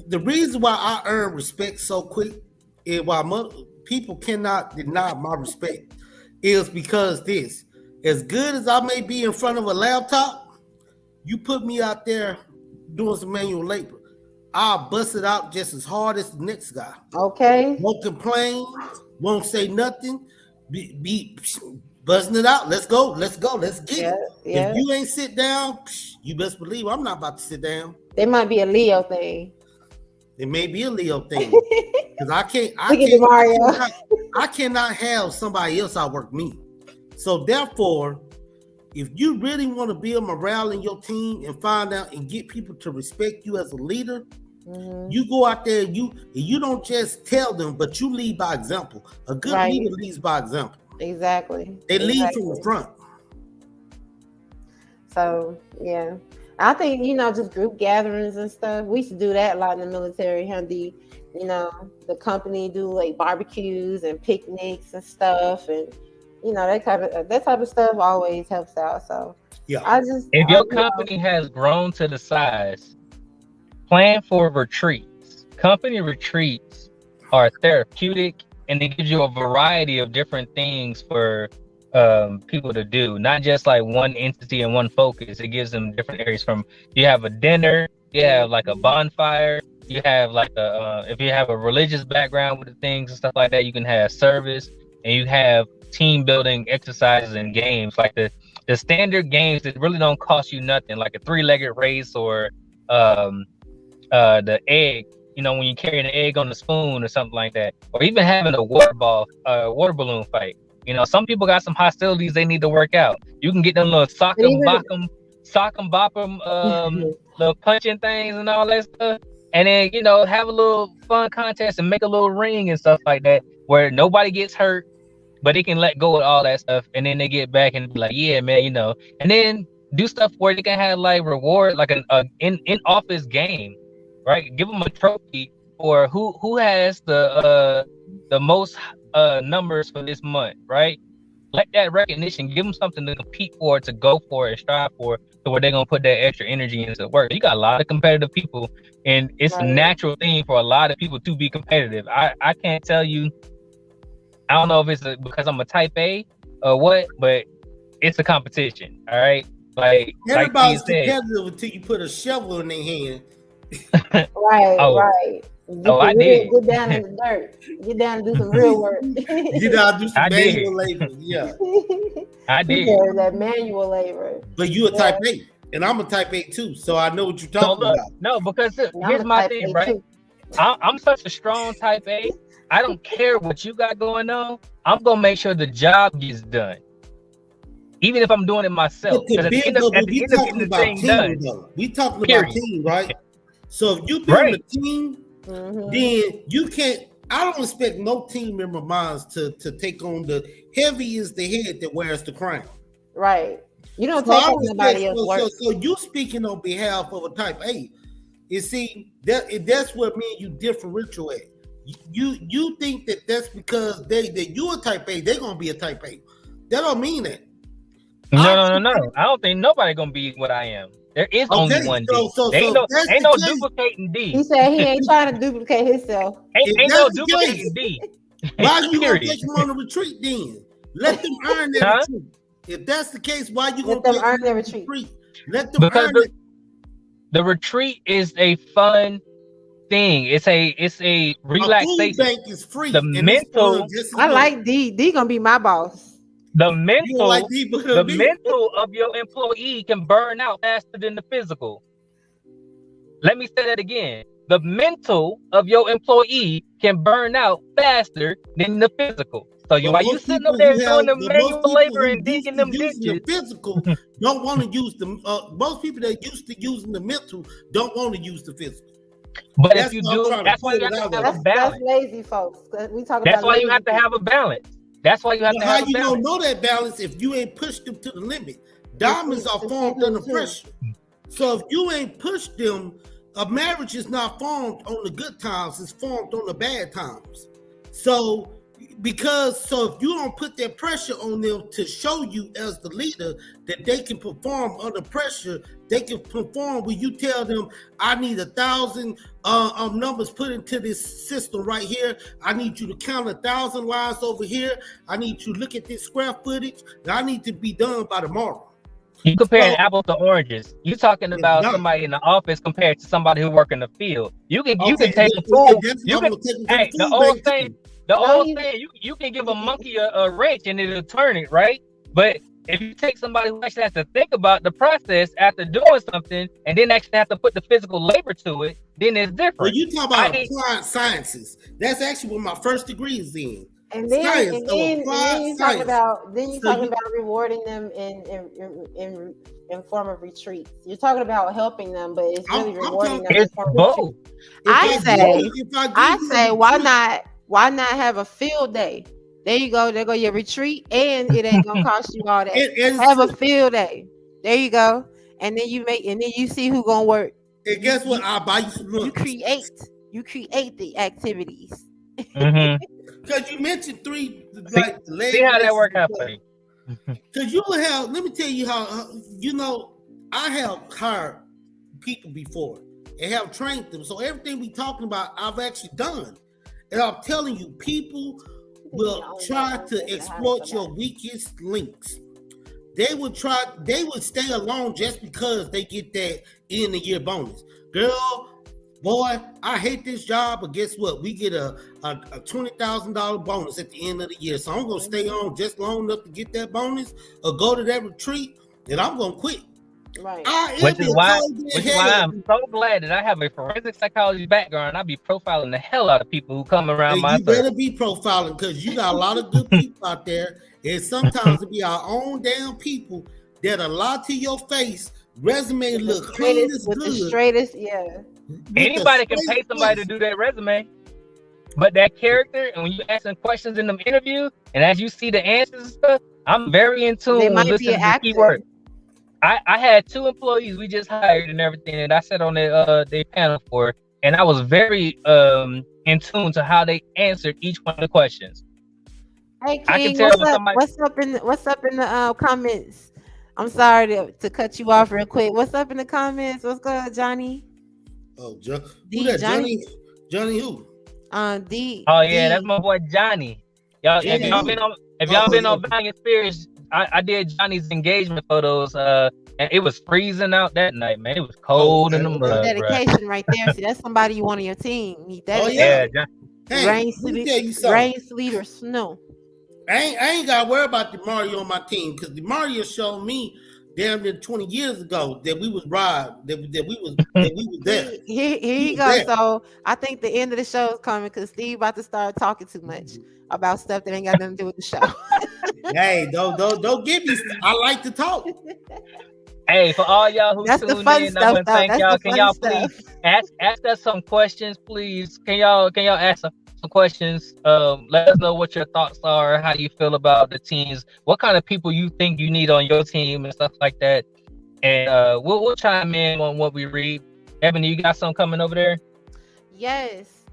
the reason why I earn respect so quick, and why people cannot deny my respect, is because this. As good as I may be in front of a laptop, you put me out there doing some manual labor, I'll bust it out just as hard as the next guy. Okay. Won't complain, won't say nothing, be buzzing it out. Let's go, let's get Yeah, it. If yeah. you ain't sit down, you best believe I'm not about to sit down. They might be a Leo thing. It may be a Leo thing. Because Look at Mario. I cannot have somebody else outwork me. So therefore, if you really want to build morale in your team and find out and get people to respect you as a leader, Hmm. you go out there and you don't just tell them, but you lead by example. A good Right. leader leads by example. Exactly. They lead from Exactly. the front. So yeah, I think just group gatherings and stuff. We used to do that a lot in the military. The company do like barbecues and picnics and stuff, and that type of stuff always helps out. So Yeah. If your company has grown to the size, plan for retreats. Company retreats are therapeutic and it gives you a variety of different things for people to do, not just like one entity and one focus. It gives them different areas. From you have a dinner, you have like a bonfire, you have like a if you have a religious background with the things and stuff like that, you can have service, and you have team building exercises and games like the standard games that really don't cost you nothing, like a three-legged race or um the egg, when you carry an egg on the spoon or something like that, or even having a water balloon fight. Some people got some hostilities they need to work out. You can get them little sock 'em bop 'em, little punching things and all that stuff, and then have a little fun contest and make a little ring and stuff like that, where nobody gets hurt, but they can let go of all that stuff, and then they get back and be like, yeah, man, and then do stuff where they can have like reward, like an in office game, right? Give them a trophy for who has the most numbers for this month, right? Let that recognition, give them something to compete for, to go for, and strive for, to where they're gonna put that extra energy into work. You got a lot of competitive people, and it's a natural thing for a lot of people to be competitive. I can't tell you. I don't know if it's because I'm a type A or what, but it's a competition. All right, like everybody's competitive until you put a shovel in their hand. Right. I did. Get down in the dirt. Get down and do some real work. Get down and do some manual labor. Yeah. I did. That manual labor. But you a type A, and I'm a type A too, so I know what you're talking about. No, because here's my thing, right? I'm such a strong type A. I don't care what you got going on. I'm gonna make sure the job gets done, even if I'm doing it myself. We talking about team, right? So if you build a team, then you can't. I don't expect no team member of mine to take on the heavy is the head that wears the crown. Right. You don't take on somebody else's work. So you speaking on behalf of a type A. You see, that's what me and you differentiate. You think that's because that you a type A, they're gonna be a type A. That don't mean that. No. I don't think nobody gonna be what I am. There is only one D. Ain't no duplicating D. He said he ain't trying to duplicate himself. Ain't no duplicating D. Why you gonna take them on a retreat then? Let them earn their retreat. If that's the case, why you gonna earn their retreat? Let them earn it. The retreat is a fun thing. It's a relaxation. Bank is free. The mental. I like D. D gonna be my boss. The mental of your employee can burn out faster than the physical. Let me say that again. The mental of your employee can burn out faster than the physical. So while you sitting up there doing the manual labor and digging them ditches, the physical don't want to use them. Most people that used to using the mental don't want to use the physical. But if you do, that's why you have to have a balance. That's lazy folks. We talk about. That's why you have to have a balance. That's why you have to have a balance. How you don't know that balance if you ain't pushed them to the limit? Diamonds are formed under pressure. So if you ain't pushed them, a marriage is not formed on the good times, it's formed on the bad times. So if you don't put that pressure on them to show you as the leader that they can perform under pressure, they can perform when you tell them, I need 1,000 numbers put into this system right here. I need you to count 1,000 lines over here. I need you to look at this square footage. I need to be done by tomorrow. You comparing apples to oranges. You talking about somebody in the office compared to somebody who work in the field. You can take a fool. The old saying, you can give a monkey a wrench and it'll turn it, right? But if you take somebody who actually has to think about the process after doing something and then actually have to put the physical labor to it, then it's different. Well, you talk about applied sciences. That's actually what my first degree is in. And then you talk about rewarding them in form of retreats. You're talking about helping them, but it's really rewarding them. It's both. I say, why not have a field day? There you go. There go your retreat, and it ain't gonna cost you all that. Have a field day. There you go, and then you see who gonna work. And guess what? I'll buy you some lunch. You create the activities. Because you mentioned three, like the ladies. See how that work out for you. Because you will have. Let me tell you how. I have hired people before and have trained them. So everything we talking about, I've actually done. And I'm telling you, people You will only got try one to chance to hire exploit your somebody. weakest links. They would stay alone just because they get that end of year bonus. Girl, boy, I hate this job, but guess what? We get a $20,000 bonus at the end of the year. So I'm gonna stay on just long enough to get that bonus or go to that retreat, and I'm gonna quit. Right. It'll be a cold day Which is why hell. I'm so glad that I have a forensic psychology background. I be profiling the hell out of people who come around And my you better circle. be profiling because you got a lot of good people out there. And sometimes it be our own damn people that lie to your face. Resume look clean as With the good straightest, yeah. with the Anybody can pay straight somebody to face. do that resume, but that character, and when you ask them questions in them interviews, and as you see the answers and stuff, I'm very in They tune with might be an listening to actor. keywords. I had 2 employees we just hired and everything, and I sat on their panel for, and I was very in tune to how they answered each one of the questions. Hey I can King, tell what's when up? somebody. What's up in the comments? I'm sorry to cut you off real quick. What's up in the comments? What's good, Johnny? Oh, who D that? Johnny. Johnny who? D Oh yeah, that's D. my boy Johnny. Y'all, if Johnny Yeah. y'all been who? on, if y'all Oh, been yeah. on Valiant Spirits, I did Johnny's engagement photos. And it was freezing out that night, man. It was Oh, cold okay, in the That's mud, okay. bro. dedication right there. See, that's somebody you want on your team. He Oh, yeah. dedicated. Yeah, Hey, Rain, let me sleet, tell you something. sleet, or snow. I ain't got to worry about the Mario on my team because the Mario showed me damn near 20 years ago that we was that we was there. See, here He you was go. there. So I think the end of the show is coming because Steve about to start talking too much about stuff that ain't got nothing to do with the show. Hey, don't get me. I like to talk. Hey, for all y'all who That's the tuned fun in, I stuff, want to though. thank That's y'all. the Can fun y'all please stuff. ask us some questions, please? Can y'all ask some questions? Let us know what your thoughts are. How you feel about the teams? What kind of people you think you need on your team and stuff like that? And we'll chime in on what we read. Ebony, you got something coming over there? Yes.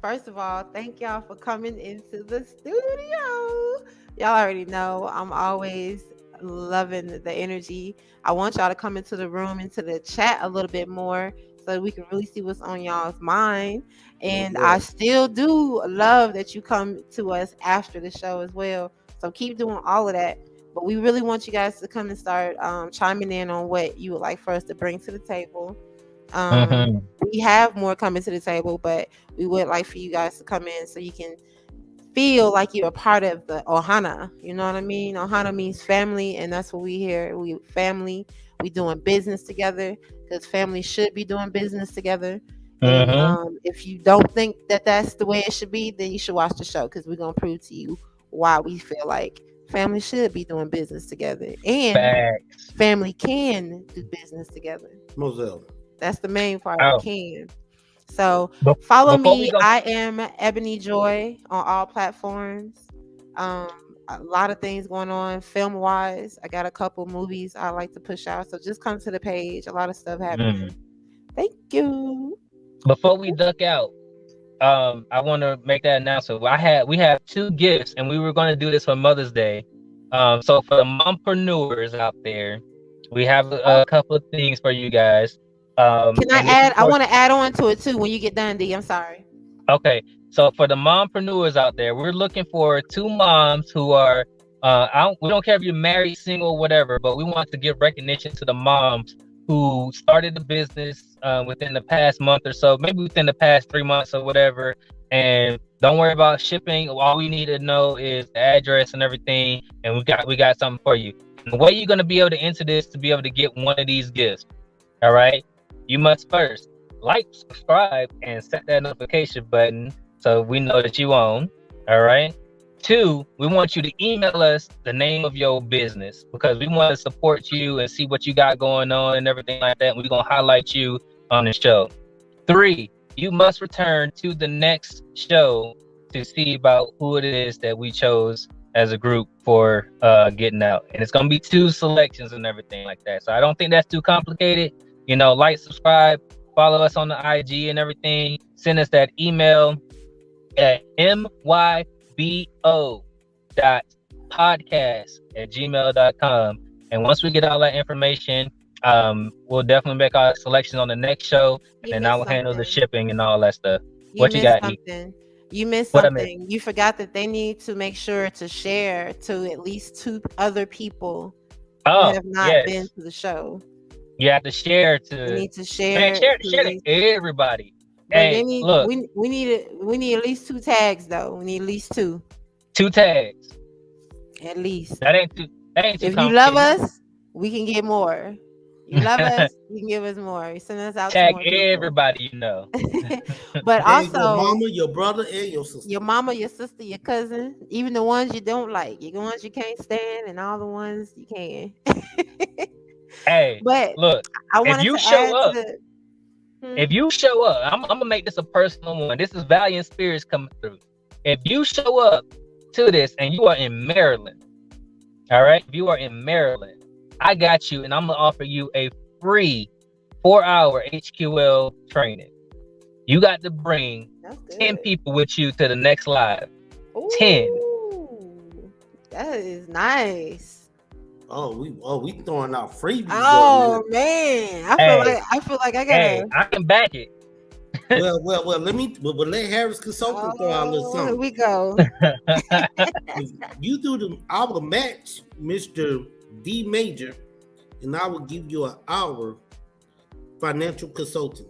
First of all, thank y'all for coming into the studio. Y'all already know I'm always loving the energy. I want y'all to come into the room, into the chat a little bit more so we can really see what's on y'all's mind. And I still do love that you come to us after the show as well. So keep doing all of that. But we really want you guys to come and start chiming in on what you would like for us to bring to the table. We have more coming to the table, but we would like for you guys to come in so you can feel like you're a part of the Ohana. You know what I mean? Ohana means family, and that's what we hear. We family. We doing business together because family should be doing business together. And if you don't think that that's the way it should be, then you should watch the show because we're gonna prove to you why we feel like family should be doing business together and Facts. family can do business together. Moselle. That's the main part. Oh. Can. So Follow me. I am Ebony Joy on all platforms. A lot of things going on film wise. I got a couple movies I like to push out. So just come to the page. A lot of stuff happening. Thank you. Before we duck out, I want to make that announcement. We have 2 gifts, and we were going to do this for Mother's Day. So for the mompreneurs out there, we have a couple of things for you guys. Can I add? I want to add on to it too when you get done, D. I'm sorry. Okay, so for the mompreneurs out there, we're looking for 2 moms who are. We don't care if you're married, single, whatever, but we want to give recognition to the moms who started the business within the past month or so, maybe within the past 3 months or whatever. And don't worry about shipping. All we need to know is the address and everything, and we got something for you. And the way you're gonna be able to enter this to be able to get one of these gifts, all right? You must first like, subscribe, and set that notification button so we know that you own. All right. 2, we want you to email us the name of your business because we want to support you and see what you got going on and everything like that. We're going to highlight you on the show. 3, you must return to the next show to see about who it is that we chose as a group for getting out. And it's going to be 2 selections and everything like that. So I don't think that's too complicated. You know, like, subscribe, follow us on the IG and everything. Send us that email at mybo.podcast@gmail.com. And once we get all that information, we'll definitely make our selections on the next show, and then I will handle the shipping and all that stuff. What you got, something. You missed What I missed? something. You forgot that they need to make sure to share to at least 2 other people who Oh, have not been yes. to the show. You have to share They to need to man, share to share at to least, everybody. but they Hey, need look, we need at least 2 tags though. We need at least 2. 2 tags. At least. That ain't too If you love complicated. us, we can get more. You love us, you can give us more. You send us out to Tag more people. everybody you know. But Tag your also mama, your brother, and your sister. your mama, your sister, your cousin, even the ones you don't like, the ones you can't stand, and all the ones you can. Hey, But look, I if wanted you to show add to up, the. if Hmm? you show up, I'm gonna make this a personal one. This is Valiant Spirits coming through. If you show up to this and you are in Maryland, all right, if you are in Maryland, I got you, and I'm gonna offer you a free 4-hour HQL training. You got to bring That's 10 good. people with you to the next live. 10. Ooh, that is nice. We throwing out freebies over Oh here. man, Hey, I feel like I hey, gotta. I can back it. Well. Let Harris Consulting throw out a little Oh, here something. we go. If you do the, I will match Mr. D Major, and I will give you an hour financial consulting.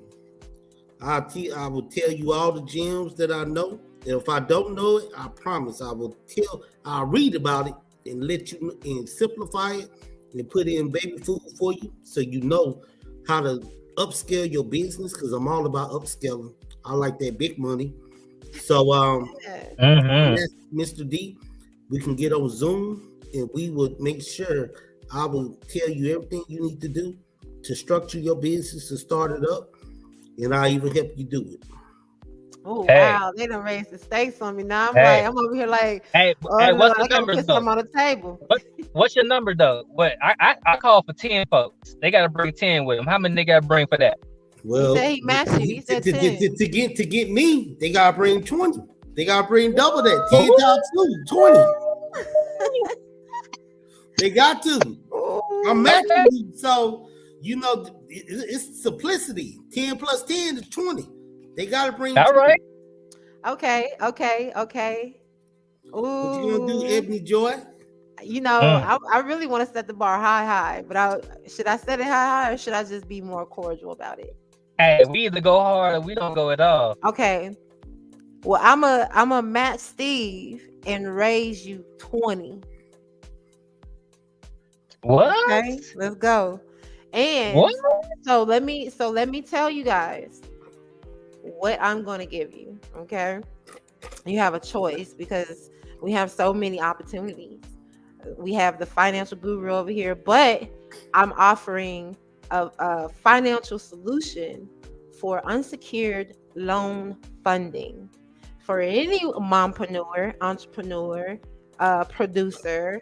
I will tell you all the gems that I know. If I don't know it, I promise I'll read about it and let you and simplify it and put in baby food for you so you know how to upscale your business because I'm all about upscaling. I like that big money. So Yeah. Hmm. yes, Mr. D, we can get on Zoom and we will make sure I will tell you everything you need to do to structure your business and start it up, and I'll even help you do it. Oh Hey, wow, they done raised the stakes on me. Now hey, I'm over here like, hey, oh no, what's the I gotta number put though? something on the table. What what's your number though? What I call for 10 folks. They gotta bring 10 with them. How many they gotta bring for that? He said Well, he matched it. He said 10. to get me, they gotta bring 20. They gotta bring double that. 10 times Ooh. 2, 20. They got to. I'm Ooh. matching Okay. you. So, it's simplicity. 10 plus 10 is 20. They gotta bring All 20. right. Okay. What you gonna do, Ooh. Ebony Joy? Mm. I really want to set the bar high, but should I set it high or should I just be more cordial about it? Hey, we either go hard or we don't go at all. Okay. Well, I'm a match Steve and raise you 20. What? Okay, let's go. What? And so let me tell you guys what I'm gonna give you. Okay, you have a choice because we have so many opportunities. We have the financial guru over here, but I'm offering a financial solution for unsecured loan funding for any mompreneur, entrepreneur, producer,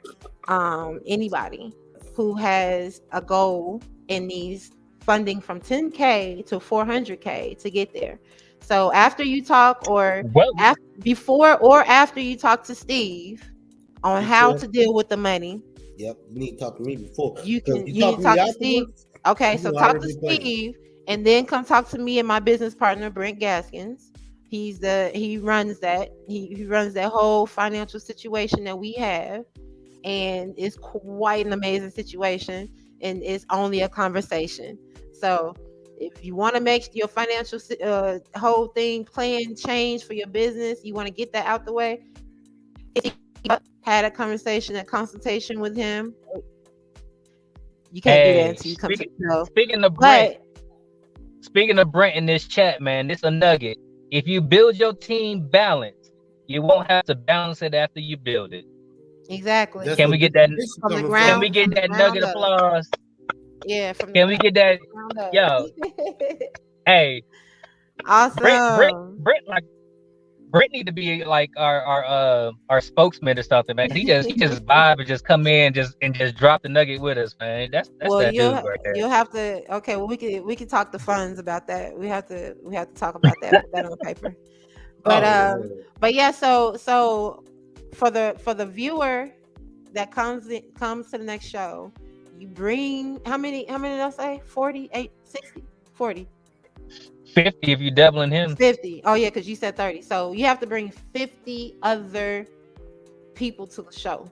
anybody who has a goal and needs funding from 10K to 400K to get there. So after you talk, or What? before or after you talk to Steve on how Before, to deal with the money, yep, you need to talk to me before. you Because can you you need talk to to me talk to Steve. afterwards, Okay, you so know I talk to already playing. Steve and then come talk to me and my business partner Brent Gaskins. He runs that. He runs that whole financial situation that we have, and it's quite an amazing situation, and it's only a conversation. So if you want to make your financial whole thing plan change for your business, you want to get that out the way, had a conversation, a consultation with him. You can't do that Hey, until you come to the show. speaking of Brent, But speaking of Brent in this chat, man, this a nugget. If you build your team balanced, you won't have to balance it after you build it. exactly, That's Can where we get that? distribution from the coming Can from. we ground get that nugget up. applause? Yeah, from the Can we get that? ground up. Yo, hey, Awesome. Brent need to be like our spokesman or something, man. 'Cause he just vibe and just come in just drop the nugget with us, man. That's Well, that dude right there. you'll have to. Okay, well we can talk the funds about that. We have to talk about that. Put that on paper. But Oh Lord. but yeah. So for the viewer that comes to the next show, you bring how many did I say? 48, 60, 40. 50 if you doubling him. 50. Oh yeah, because you said 30. So you have to bring 50 other people to the show.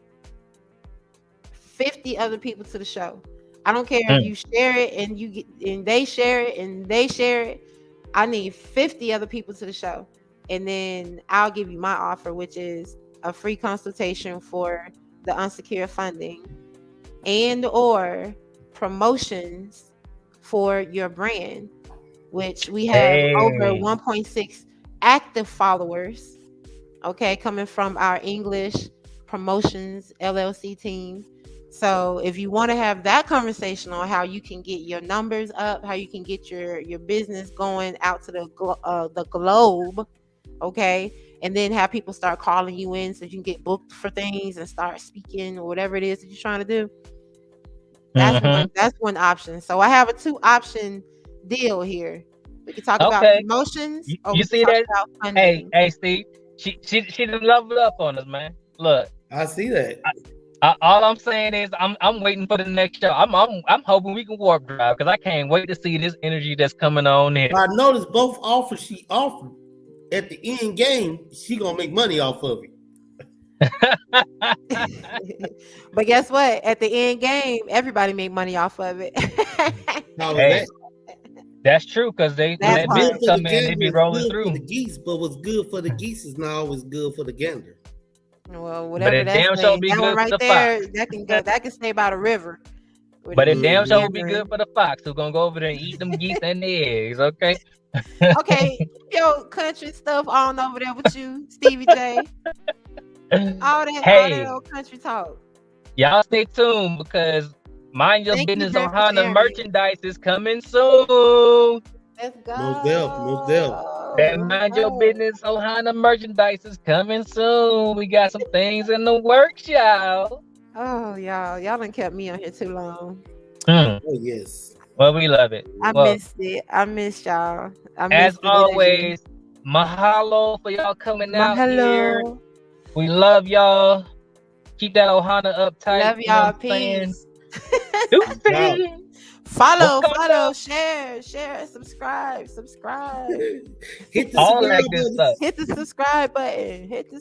50 other people to the show. I don't care if Mm. you share it and you get and they share it and they share it. I need 50 other people to the show. And then I'll give you my offer, which is a free consultation for the unsecured funding and or promotions for your brand, which we have over Hey. 1.6 active followers, okay, coming from our English promotions LLC team. So if you want to have that conversation on how you can get your numbers up, how you can get your business going out to the globe, okay, and then have people start calling you in so you can get booked for things and start speaking or whatever it is that you're trying to do. Mm-hmm. That's one option. So I have a 2 option deal here. We can talk about Okay. promotions or You we can see talk that? about Hey, funding. hey, Steve. She done leveled up on us, man. Look, I see that. all I'm saying is I'm waiting for the next show. I'm hoping we can warp drive because I can't wait to see this energy that's coming on here. I noticed both offers she offered at the end game, she gonna make money off of it. But guess what? At the end game, everybody make money off of it. How is Hey, that? that's true because they when That What's that part. good business for the come in, they gander be is rolling good for through. the geese, but what's good for the geese is not always good for the gander. Well, But whatever it that's damn sure saying. be That one good for right the there, fox. that can go. That can stay by the river with But the it geese damn sure will Mm-hmm. be good gathering. for the fox who's gonna go over there and eat them geese and the eggs. Okay. Okay, keep your country stuff on over there with you, Stevie J. All that Hey, old country talk. y'all stay tuned because Mind Your Thank you, Business Brent, for Ohana sharing it. merchandise is coming soon. Let's Most deaf, most deaf. That go. Mind Your Let's Business Ohana merchandise is coming soon. We got some things in the works, y'all. Oh, y'all done kept me on here too long. Mm, Oh yes. well, we love it. I Well, missed it. I missed y'all. I as missed the energy. always, mahalo for y'all coming out here. Mahalo. We love y'all. Keep that Ohana uptight. Love You know y'all. what I'm saying? Peace. Wow. Deuces. Follow, Wakanda. share, subscribe. Hit the All subscribe that good button. stuff. Hit the subscribe button. Hit the